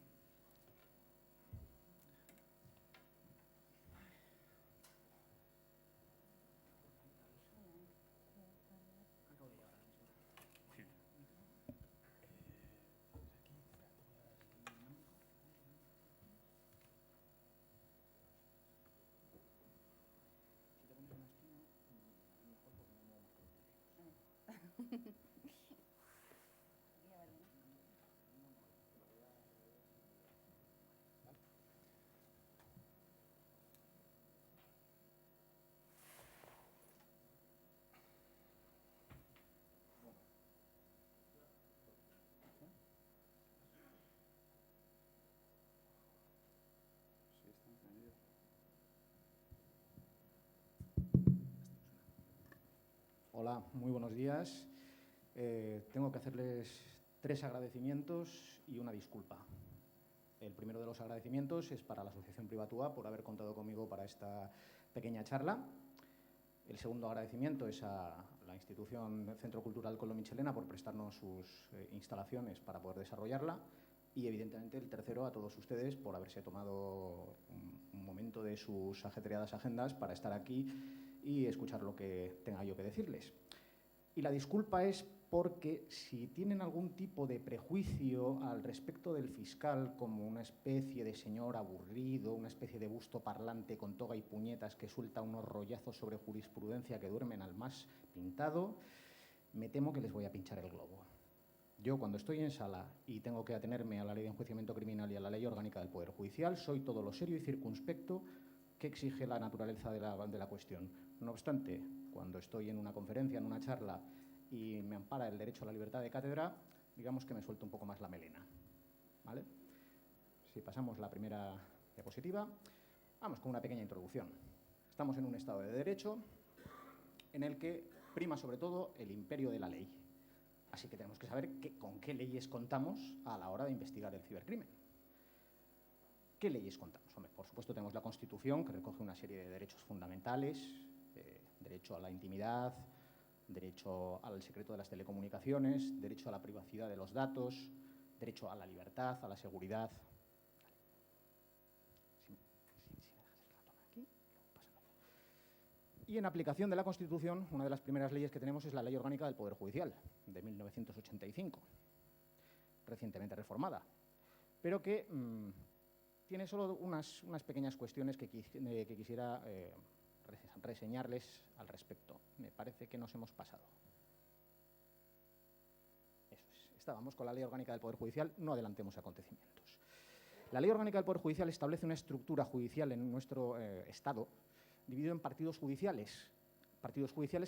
Hola, muy buenos días. Tengo que hacerles 3 agradecimientos y una disculpa. El primero de los agradecimientos es para la Asociación Privatúa por haber contado conmigo para esta pequeña charla. El segundo agradecimiento es a la institución Centro Cultural Coldo Michelena por prestarnos sus instalaciones para poder desarrollarla. Y, evidentemente, el tercero a todos ustedes por haberse tomado un momento de sus ajetreadas agendas para estar aquí y escuchar lo que tenga yo que decirles. Y la disculpa es porque si tienen algún tipo de prejuicio al respecto del fiscal como una especie de señor aburrido, una especie de busto parlante con toga y puñetas que suelta unos rollazos sobre jurisprudencia que duermen al más pintado, me temo que les voy a pinchar el globo. Yo, cuando estoy en sala y tengo que atenerme a la Ley de Enjuiciamiento Criminal y a la Ley Orgánica del Poder Judicial, soy todo lo serio y circunspecto que exige la naturaleza de la cuestión. No obstante, cuando estoy en una conferencia, en una charla, y me ampara el derecho a la libertad de cátedra, digamos que me suelto un poco más la melena, ¿vale? Si pasamos la primera diapositiva, vamos con una pequeña introducción. Estamos en un Estado de Derecho en el que prima sobre todo el imperio de la ley. Así que tenemos que saber con qué leyes contamos a la hora de investigar el cibercrimen. ¿Qué leyes contamos? Hombre, por supuesto tenemos la Constitución, que recoge una serie de derechos fundamentales, derecho a la intimidad, derecho al secreto de las telecomunicaciones, derecho a la privacidad de los datos, derecho a la libertad, a la seguridad. Y en aplicación de la Constitución, una de las primeras leyes que tenemos es la Ley Orgánica del Poder Judicial, de 1985, recientemente reformada, pero que tiene solo unas pequeñas cuestiones que quisiera reseñarles al respecto. Me parece que nos hemos pasado. Eso es. Estábamos con la Ley Orgánica del Poder Judicial, no adelantemos acontecimientos. La Ley Orgánica del Poder Judicial establece una estructura judicial en nuestro Estado dividido en partidos judiciales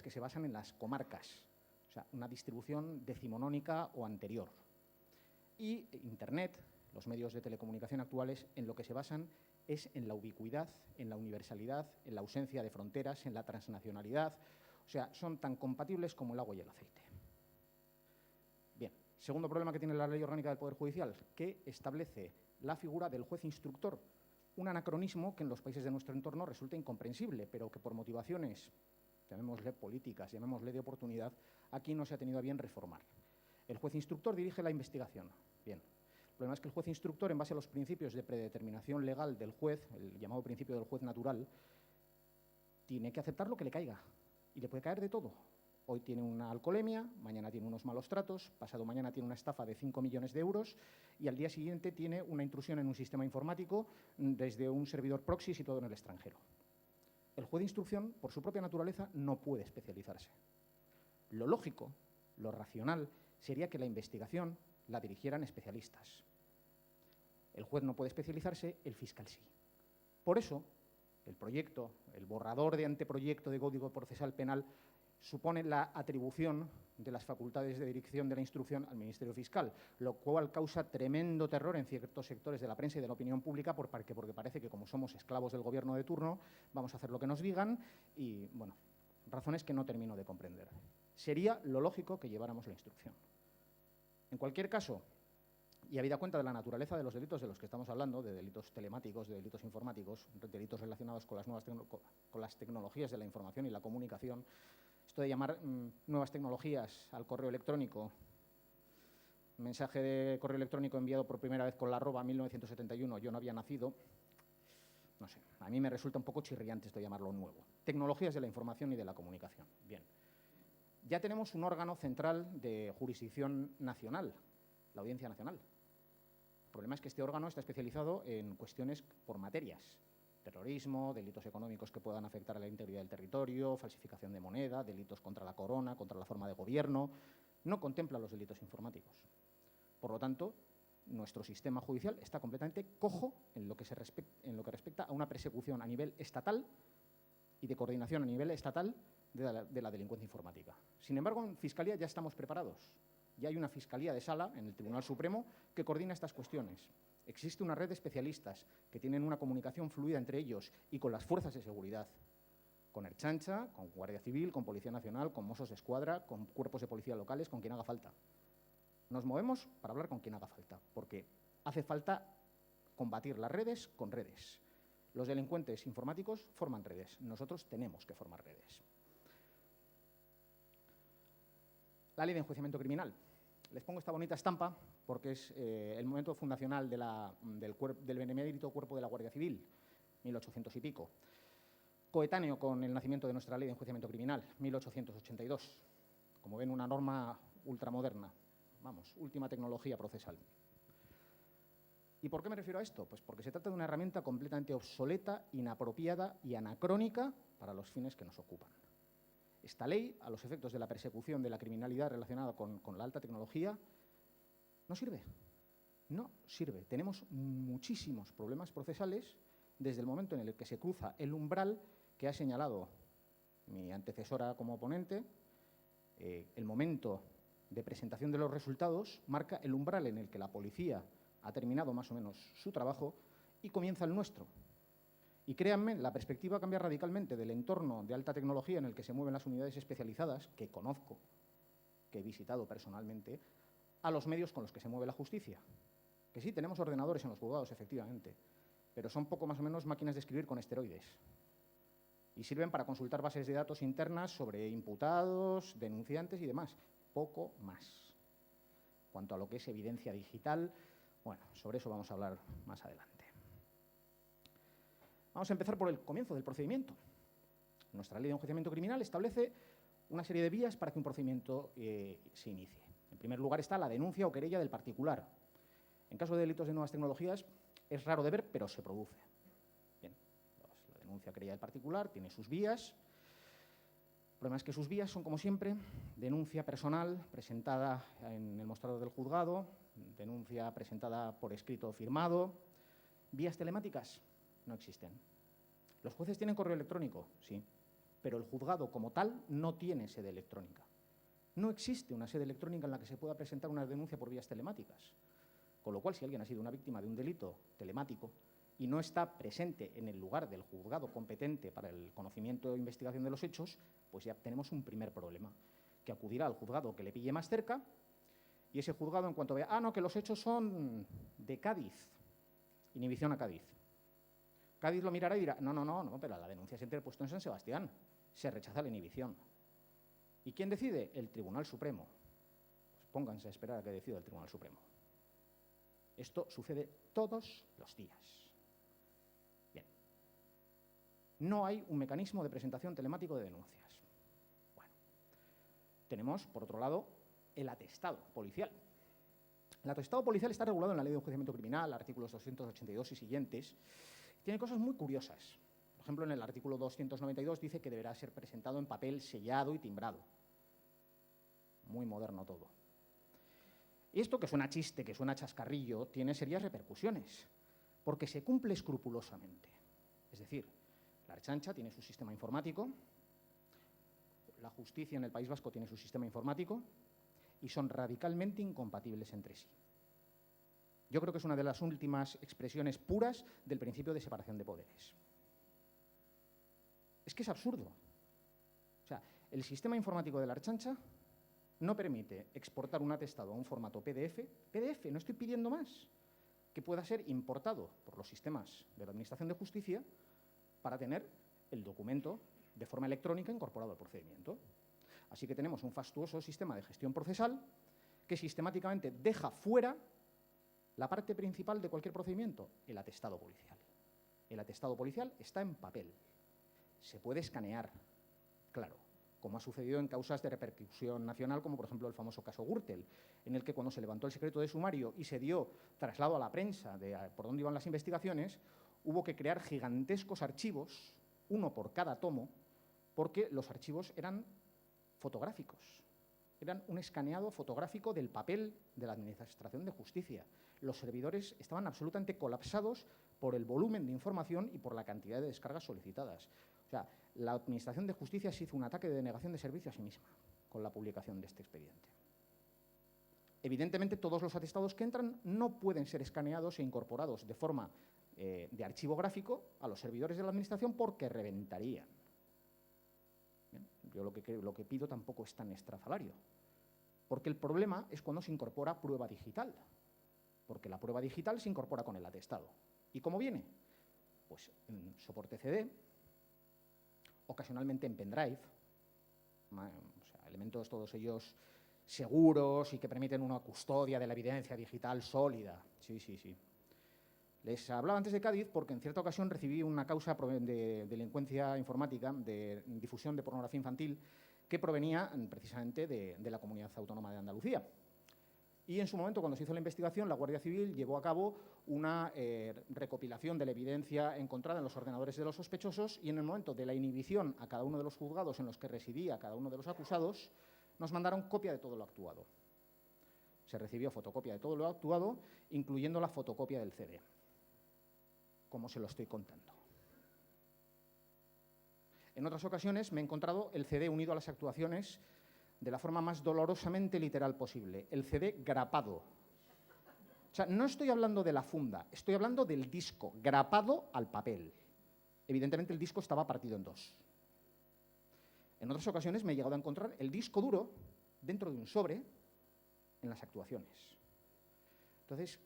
que se basan en las comarcas, o sea, una distribución decimonónica o anterior. Y Internet, los medios de telecomunicación actuales, en lo que se basan es en la ubicuidad, en la universalidad, en la ausencia de fronteras, en la transnacionalidad. O sea, son tan compatibles como el agua y el aceite. Bien, segundo problema que tiene la Ley Orgánica del Poder Judicial, que establece la figura del juez instructor, un anacronismo que en los países de nuestro entorno resulta incomprensible, pero que por motivaciones, llamémosle políticas, llamémosle de oportunidad, aquí no se ha tenido a bien reformar. El juez instructor dirige la investigación. Bien. El problema es que el juez instructor, en base a los principios de predeterminación legal del juez, el llamado principio del juez natural, tiene que aceptar lo que le caiga. Y le puede caer de todo. Hoy tiene una alcoholemia, mañana tiene unos malos tratos, pasado mañana tiene una estafa de 5 millones de euros y al día siguiente tiene una intrusión en un sistema informático desde un servidor proxy situado en el extranjero. El juez de instrucción, por su propia naturaleza, no puede especializarse. Lo lógico, lo racional, sería que la investigación la dirigieran especialistas. El juez no puede especializarse, el fiscal sí. Por eso, el borrador de anteproyecto de Código Procesal Penal supone la atribución de las facultades de dirección de la instrucción al Ministerio Fiscal, lo cual causa tremendo terror en ciertos sectores de la prensa y de la opinión pública porque parece que, como somos esclavos del gobierno de turno, vamos a hacer lo que nos digan y, bueno, razones que no termino de comprender. Sería lo lógico que lleváramos la instrucción. En cualquier caso, Y habida cuenta de la naturaleza de los delitos de los que estamos hablando, de delitos telemáticos, de delitos informáticos, delitos relacionados con las tecnologías de la información y la comunicación, esto de llamar nuevas tecnologías al correo electrónico, mensaje de correo electrónico enviado por primera vez con la arroba 1971, yo no había nacido, no sé, a mí me resulta un poco chirriante esto de llamarlo nuevo. Tecnologías de la información y de la comunicación. Bien. Ya tenemos un órgano central de jurisdicción nacional, la Audiencia Nacional. El problema es que este órgano está especializado en cuestiones por materias. Terrorismo, delitos económicos que puedan afectar a la integridad del territorio, falsificación de moneda, delitos contra la corona, contra la forma de gobierno. No contempla los delitos informáticos. Por lo tanto, nuestro sistema judicial está completamente cojo en lo que respecta a una persecución a nivel estatal y de coordinación a nivel estatal de la delincuencia informática. Sin embargo, en Fiscalía ya estamos preparados. Ya hay una Fiscalía de Sala en el Tribunal Supremo que coordina estas cuestiones. Existe una red de especialistas que tienen una comunicación fluida entre ellos y con las fuerzas de seguridad, con Ertzaintza, con Guardia Civil, con Policía Nacional, con Mossos de Escuadra, con cuerpos de policía locales, con quien haga falta. Nos movemos para hablar con quien haga falta, porque hace falta combatir las redes con redes. Los delincuentes informáticos forman redes, nosotros tenemos que formar redes. La Ley de Enjuiciamiento Criminal. Les pongo esta bonita estampa porque es el momento fundacional del benemérito Cuerpo de la Guardia Civil, 1800 y pico. Coetáneo con el nacimiento de nuestra Ley de Enjuiciamiento Criminal, 1882. Como ven, una norma ultramoderna. Vamos, última tecnología procesal. ¿Y por qué me refiero a esto? Pues porque se trata de una herramienta completamente obsoleta, inapropiada y anacrónica para los fines que nos ocupan. Esta ley, a los efectos de la persecución de la criminalidad relacionada con la alta tecnología, no sirve. No sirve. Tenemos muchísimos problemas procesales desde el momento en el que se cruza el umbral que ha señalado mi antecesora como ponente. El momento de presentación de los resultados marca el umbral en el que la policía ha terminado más o menos su trabajo y comienza el nuestro. Y créanme, la perspectiva cambia radicalmente del entorno de alta tecnología en el que se mueven las unidades especializadas, que conozco, que he visitado personalmente, a los medios con los que se mueve la justicia. Que sí, tenemos ordenadores en los juzgados, efectivamente, pero son poco más o menos máquinas de escribir con esteroides. Y sirven para consultar bases de datos internas sobre imputados, denunciantes y demás. Poco más. Cuanto a lo que es evidencia digital, bueno, sobre eso vamos a hablar más adelante. Vamos a empezar por el comienzo del procedimiento. Nuestra Ley de Enjuiciamiento Criminal establece una serie de vías para que un procedimiento se inicie. En primer lugar está la denuncia o querella del particular. En caso de delitos de nuevas tecnologías es raro de ver, pero se produce. Bien, la denuncia o querella del particular tiene sus vías. El problema es que sus vías son, como siempre, denuncia personal presentada en el mostrador del juzgado, denuncia presentada por escrito o firmado. Vías telemáticas no existen. ¿Los jueces tienen correo electrónico? Sí, pero el juzgado como tal no tiene sede electrónica. No existe una sede electrónica en la que se pueda presentar una denuncia por vías telemáticas. Con lo cual, si alguien ha sido una víctima de un delito telemático y no está presente en el lugar del juzgado competente para el conocimiento o investigación de los hechos, pues ya tenemos un primer problema, que acudirá al juzgado que le pille más cerca y ese juzgado, en cuanto vea, no, que los hechos son de Cádiz, inhibición a Cádiz. Cádiz lo mirará y dirá, no, pero la denuncia se ha interpuesto en San Sebastián, se rechaza la inhibición. ¿Y quién decide? El Tribunal Supremo. Pues pónganse a esperar a que decida el Tribunal Supremo. Esto sucede todos los días. Bien. No hay un mecanismo de presentación telemático de denuncias. Bueno. Tenemos, por otro lado, el atestado policial. El atestado policial está regulado en la Ley de Enjuiciamiento Criminal, artículos 282 y siguientes. Tiene cosas muy curiosas. Por ejemplo, en el artículo 292 dice que deberá ser presentado en papel sellado y timbrado. Muy moderno todo. Y esto, que suena chiste, que suena chascarrillo, tiene serias repercusiones, porque se cumple escrupulosamente. Es decir, la Ertzaintza tiene su sistema informático, la justicia en el País Vasco tiene su sistema informático, y son radicalmente incompatibles entre sí. Yo creo que es una de las últimas expresiones puras del principio de separación de poderes. Es que es absurdo. O sea, el sistema informático de la Ertzaintza no permite exportar un atestado a un formato PDF, no estoy pidiendo más, que pueda ser importado por los sistemas de la Administración de Justicia para tener el documento de forma electrónica incorporado al procedimiento. Así que tenemos un fastuoso sistema de gestión procesal que sistemáticamente deja fuera la parte principal de cualquier procedimiento, el atestado policial. El atestado policial está en papel. Se puede escanear, claro, como ha sucedido en causas de repercusión nacional, como por ejemplo el famoso caso Gürtel, en el que cuando se levantó el secreto de sumario y se dio traslado a la prensa de por dónde iban las investigaciones, hubo que crear gigantescos archivos, uno por cada tomo, porque los archivos eran fotográficos. Eran un escaneado fotográfico del papel de la Administración de Justicia. Los servidores estaban absolutamente colapsados por el volumen de información y por la cantidad de descargas solicitadas. O sea, la Administración de Justicia se hizo un ataque de denegación de servicio a sí misma con la publicación de este expediente. Evidentemente, todos los atestados que entran no pueden ser escaneados e incorporados de forma de archivo gráfico a los servidores de la Administración porque reventarían. Bien, yo lo que pido tampoco es tan estrafalario, porque el problema es cuando se incorpora prueba digital, porque la prueba digital se incorpora con el atestado. ¿Y cómo viene? Pues en soporte CD, ocasionalmente en pendrive, o sea, elementos todos ellos seguros y que permiten una custodia de la evidencia digital sólida. Sí, sí, sí. Les hablaba antes de Cádiz porque en cierta ocasión recibí una causa de delincuencia informática, de difusión de pornografía infantil, que provenía precisamente de la Comunidad Autónoma de Andalucía. Y en su momento, cuando se hizo la investigación, la Guardia Civil llevó a cabo una recopilación de la evidencia encontrada en los ordenadores de los sospechosos y en el momento de la inhibición a cada uno de los juzgados en los que residía cada uno de los acusados, nos mandaron copia de todo lo actuado. Se recibió fotocopia de todo lo actuado, incluyendo la fotocopia del CD, como se lo estoy contando. En otras ocasiones me he encontrado el CD unido a las actuaciones de la forma más dolorosamente literal posible, el CD grapado. O sea, no estoy hablando de la funda, estoy hablando del disco, grapado al papel. Evidentemente el disco estaba partido en dos. En otras ocasiones me he llegado a encontrar el disco duro dentro de un sobre en las actuaciones. Entonces,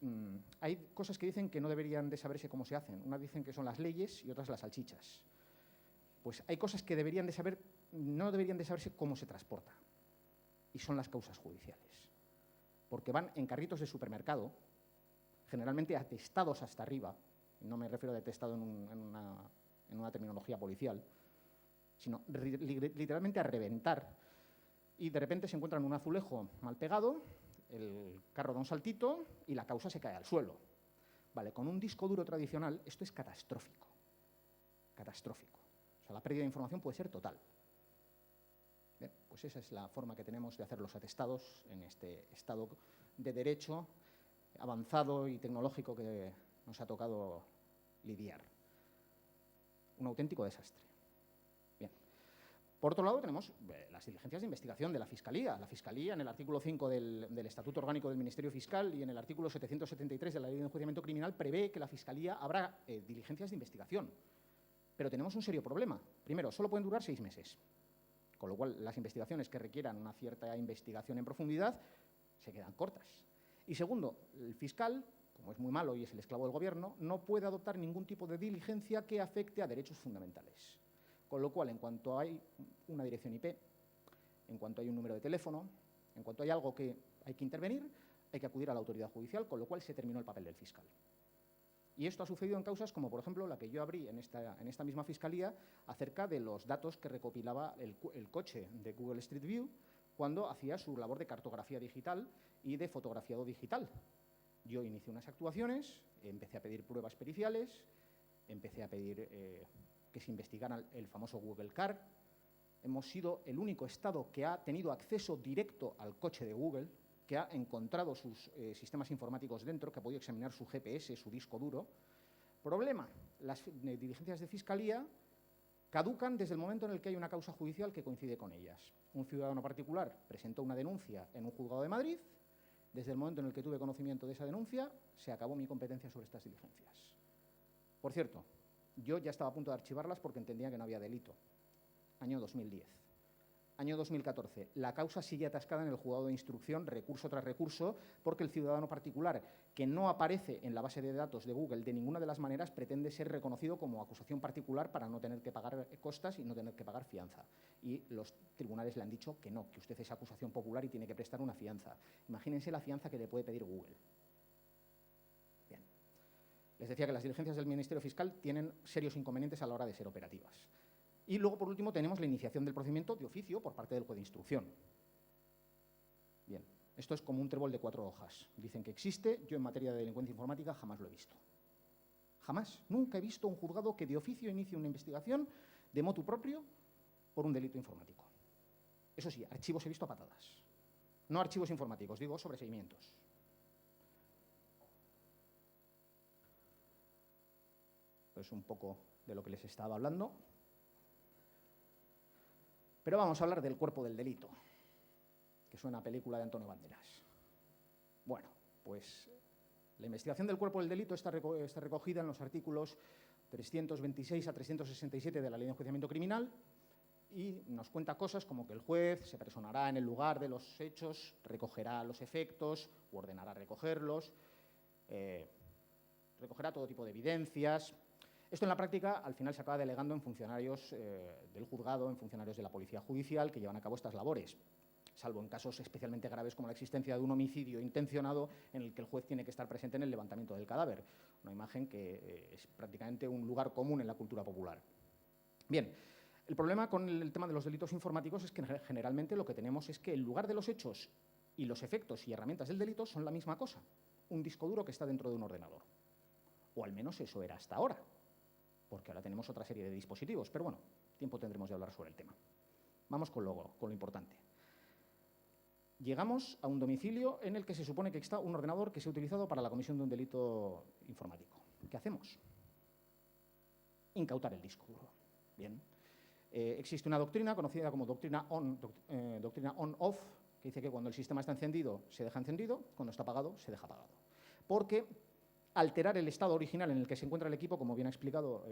hay cosas que dicen que no deberían de saberse cómo se hacen. Unas dicen que son las leyes y otras las salchichas. Pues hay cosas que no deberían de saberse cómo se transporta. Y son las causas judiciales. Porque van en carritos de supermercado, generalmente atestados hasta arriba, no me refiero a atestado en una terminología policial, sino literalmente a reventar. Y de repente se encuentran un azulejo mal pegado, el carro da un saltito y la causa se cae al suelo. Vale, con un disco duro tradicional esto es catastrófico. Catastrófico. O sea, la pérdida de información puede ser total. Bien, pues esa es la forma que tenemos de hacer los atestados en este estado de derecho avanzado y tecnológico que nos ha tocado lidiar. Un auténtico desastre. Bien. Por otro lado, tenemos las diligencias de investigación de la Fiscalía. La Fiscalía, en el artículo 5 del Estatuto Orgánico del Ministerio Fiscal y en el artículo 773 de la Ley de Enjuiciamiento Criminal, prevé que la Fiscalía habrá diligencias de investigación. Pero tenemos un serio problema. Primero, solo pueden durar 6 meses. Con lo cual, las investigaciones que requieran una cierta investigación en profundidad se quedan cortas. Y segundo, el fiscal, como es muy malo y es el esclavo del gobierno, no puede adoptar ningún tipo de diligencia que afecte a derechos fundamentales. Con lo cual, en cuanto hay una dirección IP, en cuanto hay un número de teléfono, en cuanto hay algo que hay que intervenir, hay que acudir a la autoridad judicial, con lo cual se terminó el papel del fiscal. Y esto ha sucedido en causas como, por ejemplo, la que yo abrí en esta misma Fiscalía acerca de los datos que recopilaba el coche de Google Street View cuando hacía su labor de cartografía digital y de fotografiado digital. Yo inicié unas actuaciones, empecé a pedir pruebas periciales, empecé a pedir que se investigara el famoso Google Car. Hemos sido el único Estado que ha tenido acceso directo al coche de Google, que ha encontrado sus sistemas informáticos dentro, que ha podido examinar su GPS, su disco duro. Problema, las diligencias de Fiscalía caducan desde el momento en el que hay una causa judicial que coincide con ellas. Un ciudadano particular presentó una denuncia en un juzgado de Madrid. Desde el momento en el que tuve conocimiento de esa denuncia, se acabó mi competencia sobre estas diligencias. Por cierto, yo ya estaba a punto de archivarlas porque entendía que no había delito. Año 2010. Año 2014. La causa sigue atascada en el juzgado de instrucción, recurso tras recurso, porque el ciudadano particular que no aparece en la base de datos de Google de ninguna de las maneras pretende ser reconocido como acusación particular para no tener que pagar costas y no tener que pagar fianza. Y los tribunales le han dicho que no, que usted es acusación popular y tiene que prestar una fianza. Imagínense la fianza que le puede pedir Google. Bien. Les decía que las diligencias del Ministerio Fiscal tienen serios inconvenientes a la hora de ser operativas. Y luego, por último, tenemos la iniciación del procedimiento de oficio por parte del juez de instrucción. Bien, esto es como un trébol de 4 hojas. Dicen que existe, yo en materia de delincuencia informática jamás lo he visto. Jamás, nunca he visto un juzgado que de oficio inicie una investigación de motu propio por un delito informático. Eso sí, archivos he visto a patadas. No archivos informáticos, digo sobreseimientos. Pues un poco de lo que les estaba hablando. Pero vamos a hablar del cuerpo del delito, que suena a película de Antonio Banderas. Bueno, pues la investigación del cuerpo del delito está recogida en los artículos 326 a 367 de la Ley de Enjuiciamiento Criminal y nos cuenta cosas como que el juez se personará en el lugar de los hechos, recogerá los efectos, o ordenará recogerlos, recogerá todo tipo de evidencias. Esto en la práctica al final se acaba delegando en funcionarios del juzgado, en funcionarios de la policía judicial que llevan a cabo estas labores, salvo en casos especialmente graves como la existencia de un homicidio intencionado en el que el juez tiene que estar presente en el levantamiento del cadáver, una imagen que es prácticamente un lugar común en la cultura popular. Bien, el problema con el tema de los delitos informáticos es que generalmente lo que tenemos es que el lugar de los hechos y los efectos y herramientas del delito son la misma cosa, un disco duro que está dentro de un ordenador, o al menos eso era hasta ahora, porque ahora tenemos otra serie de dispositivos, pero bueno, tiempo tendremos de hablar sobre el tema. Vamos con lo importante. Llegamos a un domicilio en el que se supone que está un ordenador que se ha utilizado para la comisión de un delito informático. ¿Qué hacemos? Incautar el disco duro. Bien. Existe una doctrina conocida como doctrina on-off, que dice que cuando el sistema está encendido, se deja encendido, cuando está apagado, se deja apagado. Porque alterar el estado original en el que se encuentra el equipo, como bien ha explicado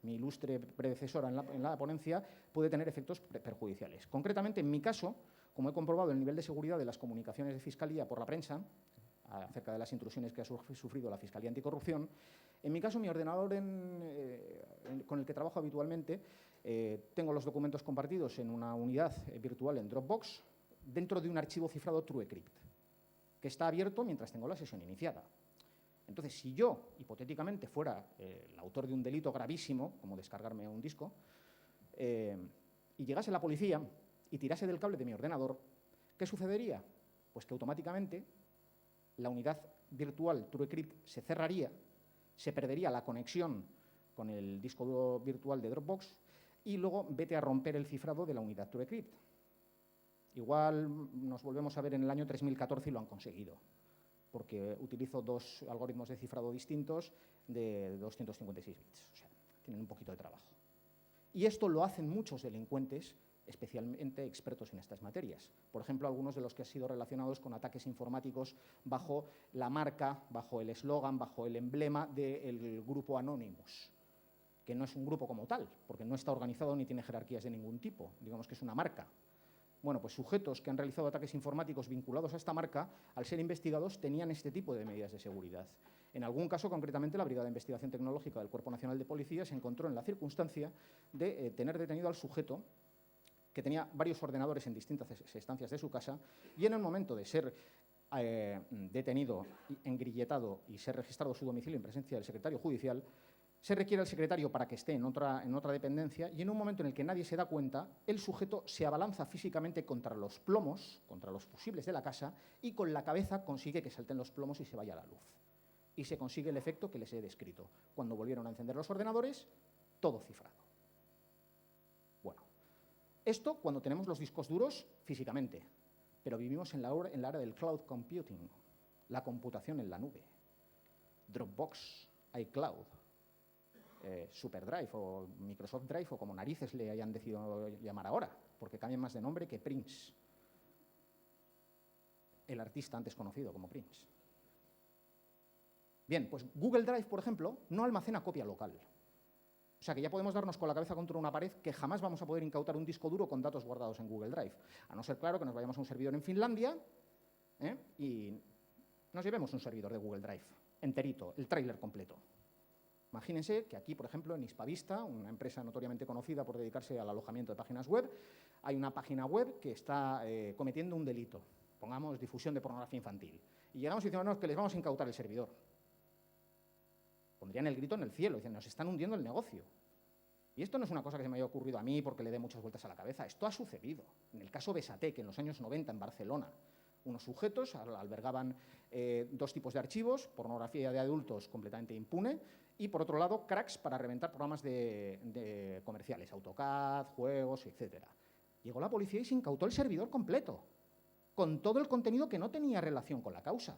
mi ilustre predecesora en la ponencia, puede tener efectos perjudiciales. Concretamente, en mi caso, como he comprobado el nivel de seguridad de las comunicaciones de Fiscalía por la prensa, acerca de las intrusiones que ha sufrido la Fiscalía Anticorrupción, en mi caso, mi ordenador con el que trabajo habitualmente, tengo los documentos compartidos en una unidad virtual en Dropbox, dentro de un archivo cifrado TrueCrypt, que está abierto mientras tengo la sesión iniciada. Entonces, si yo, hipotéticamente, fuera el autor de un delito gravísimo, como descargarme un disco, y llegase la policía y tirase del cable de mi ordenador, ¿qué sucedería? Pues que automáticamente la unidad virtual TrueCrypt se cerraría, se perdería la conexión con el disco duro virtual de Dropbox y luego vete a romper el cifrado de la unidad TrueCrypt. Igual nos volvemos a ver en el año 3014 y lo han conseguido, porque utilizo 2 algoritmos de cifrado distintos de 256 bits. O sea, tienen un poquito de trabajo. Y esto lo hacen muchos delincuentes, especialmente expertos en estas materias. Por ejemplo, algunos de los que han sido relacionados con ataques informáticos bajo la marca, bajo el eslogan, bajo el emblema del grupo Anonymous, que no es un grupo como tal, porque no está organizado ni tiene jerarquías de ningún tipo. Digamos que es una marca. Bueno, pues sujetos que han realizado ataques informáticos vinculados a esta marca, al ser investigados, tenían este tipo de medidas de seguridad. En algún caso, concretamente, la Brigada de Investigación Tecnológica del Cuerpo Nacional de Policía se encontró en la circunstancia de tener detenido al sujeto que tenía varios ordenadores en distintas estancias de su casa y en el momento de ser detenido, engrilletado y ser registrado su domicilio en presencia del secretario judicial, se requiere al secretario para que esté en otra dependencia y en un momento en el que nadie se da cuenta, el sujeto se abalanza físicamente contra los plomos, contra los fusibles de la casa y con la cabeza consigue que salten los plomos y se vaya la luz. Y se consigue el efecto que les he descrito. Cuando volvieron a encender los ordenadores, todo cifrado. Bueno, esto cuando tenemos los discos duros físicamente, pero vivimos en la era del cloud computing, la computación en la nube, Dropbox, iCloud, SuperDrive o Microsoft Drive o como narices le hayan decidido llamar ahora, porque cambian más de nombre que Prince, el artista antes conocido como Prince. Bien, pues Google Drive, por ejemplo, no almacena copia local. O sea que ya podemos darnos con la cabeza contra una pared que jamás vamos a poder incautar un disco duro con datos guardados en Google Drive. A no ser, claro, que nos vayamos a un servidor en Finlandia y nos llevemos un servidor de Google Drive enterito, el tráiler completo. Imagínense que aquí, por ejemplo, en Hispavista, una empresa notoriamente conocida por dedicarse al alojamiento de páginas web, hay una página web que está cometiendo un delito, pongamos difusión de pornografía infantil, y llegamos y decimos que les vamos a incautar el servidor. Pondrían el grito en el cielo, dicen, nos están hundiendo el negocio. Y esto no es una cosa que se me haya ocurrido a mí porque le dé muchas vueltas a la cabeza, esto ha sucedido. En el caso Besatec, en los años 90, en Barcelona, unos sujetos albergaban 2 tipos de archivos, pornografía de adultos completamente impune, y por otro lado, cracks para reventar programas de comerciales, AutoCAD, juegos, etc. Llegó la policía y se incautó el servidor completo, con todo el contenido que no tenía relación con la causa.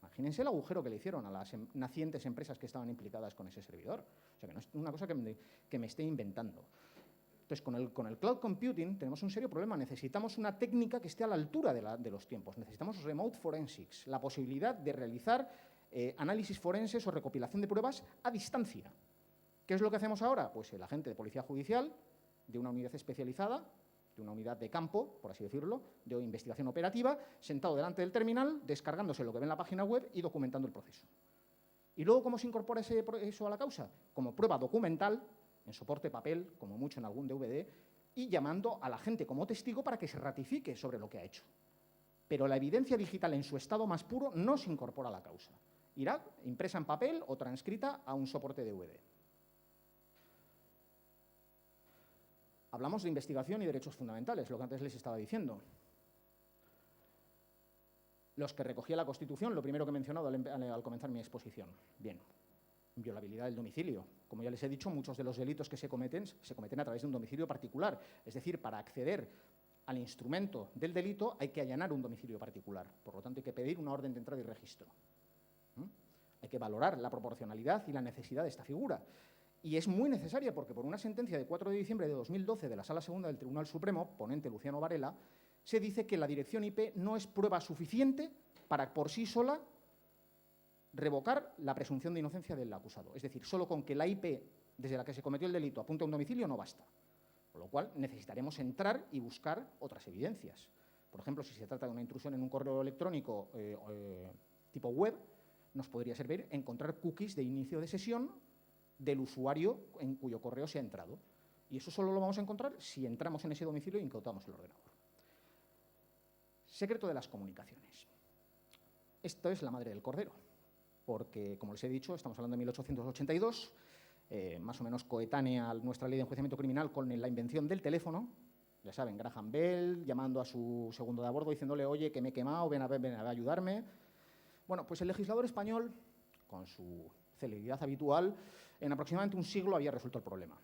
Imagínense el agujero que le hicieron a las nacientes empresas que estaban implicadas con ese servidor. O sea, que no es una cosa que me esté inventando. Entonces, con el cloud computing tenemos un serio problema. Necesitamos una técnica que esté a la altura de los tiempos. Necesitamos remote forensics, la posibilidad de realizar análisis forenses o recopilación de pruebas a distancia. ¿Qué es lo que hacemos ahora? Pues el agente de policía judicial, de una unidad especializada, de una unidad de campo, por así decirlo, de investigación operativa, sentado delante del terminal, descargándose lo que ve en la página web y documentando el proceso. ¿Y luego cómo se incorpora eso a la causa? Como prueba documental, en soporte papel, como mucho en algún DVD, y llamando a la gente como testigo para que se ratifique sobre lo que ha hecho. Pero la evidencia digital en su estado más puro no se incorpora a la causa. Irá impresa en papel o transcrita a un soporte DVD. Hablamos de investigación y derechos fundamentales, lo que antes les estaba diciendo. Los que recogía la Constitución, lo primero que he mencionado al comenzar mi exposición. Bien, inviolabilidad del domicilio. Como ya les he dicho, muchos de los delitos que se cometen a través de un domicilio particular. Es decir, para acceder al instrumento del delito hay que allanar un domicilio particular. Por lo tanto, hay que pedir una orden de entrada y registro. Hay que valorar la proporcionalidad y la necesidad de esta figura. Y es muy necesaria porque por una sentencia de 4 de diciembre de 2012 de la Sala Segunda del Tribunal Supremo, ponente Luciano Varela, se dice que la dirección IP no es prueba suficiente para por sí sola revocar la presunción de inocencia del acusado. Es decir, solo con que la IP desde la que se cometió el delito apunte a un domicilio no basta. Con lo cual necesitaremos entrar y buscar otras evidencias. Por ejemplo, si se trata de una intrusión en un correo electrónico tipo web, nos podría servir encontrar cookies de inicio de sesión del usuario en cuyo correo se ha entrado. Y eso solo lo vamos a encontrar si entramos en ese domicilio e incautamos el ordenador. Secreto de las comunicaciones. Esto es la madre del cordero, porque, como les he dicho, estamos hablando de 1882, más o menos coetánea a nuestra ley de enjuiciamiento criminal con la invención del teléfono. Ya saben, Graham Bell llamando a su segundo de a bordo diciéndole, oye, que me he quemado, ven a ayudarme. Bueno, pues el legislador español, con su celeridad habitual, en aproximadamente un siglo había resuelto el problema.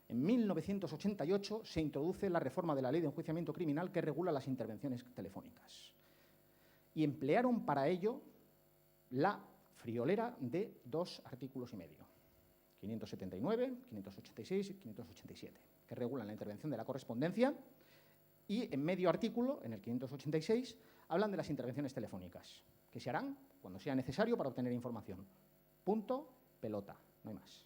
En 1988 se introduce la reforma de la Ley de Enjuiciamiento Criminal que regula las intervenciones telefónicas. Y emplearon para ello la friolera de 2 artículos y medio, 579, 586 y 587, que regulan la intervención de la correspondencia, y en medio artículo, en el 586, hablan de las intervenciones telefónicas, que se harán cuando sea necesario para obtener información. Punto, pelota, no hay más.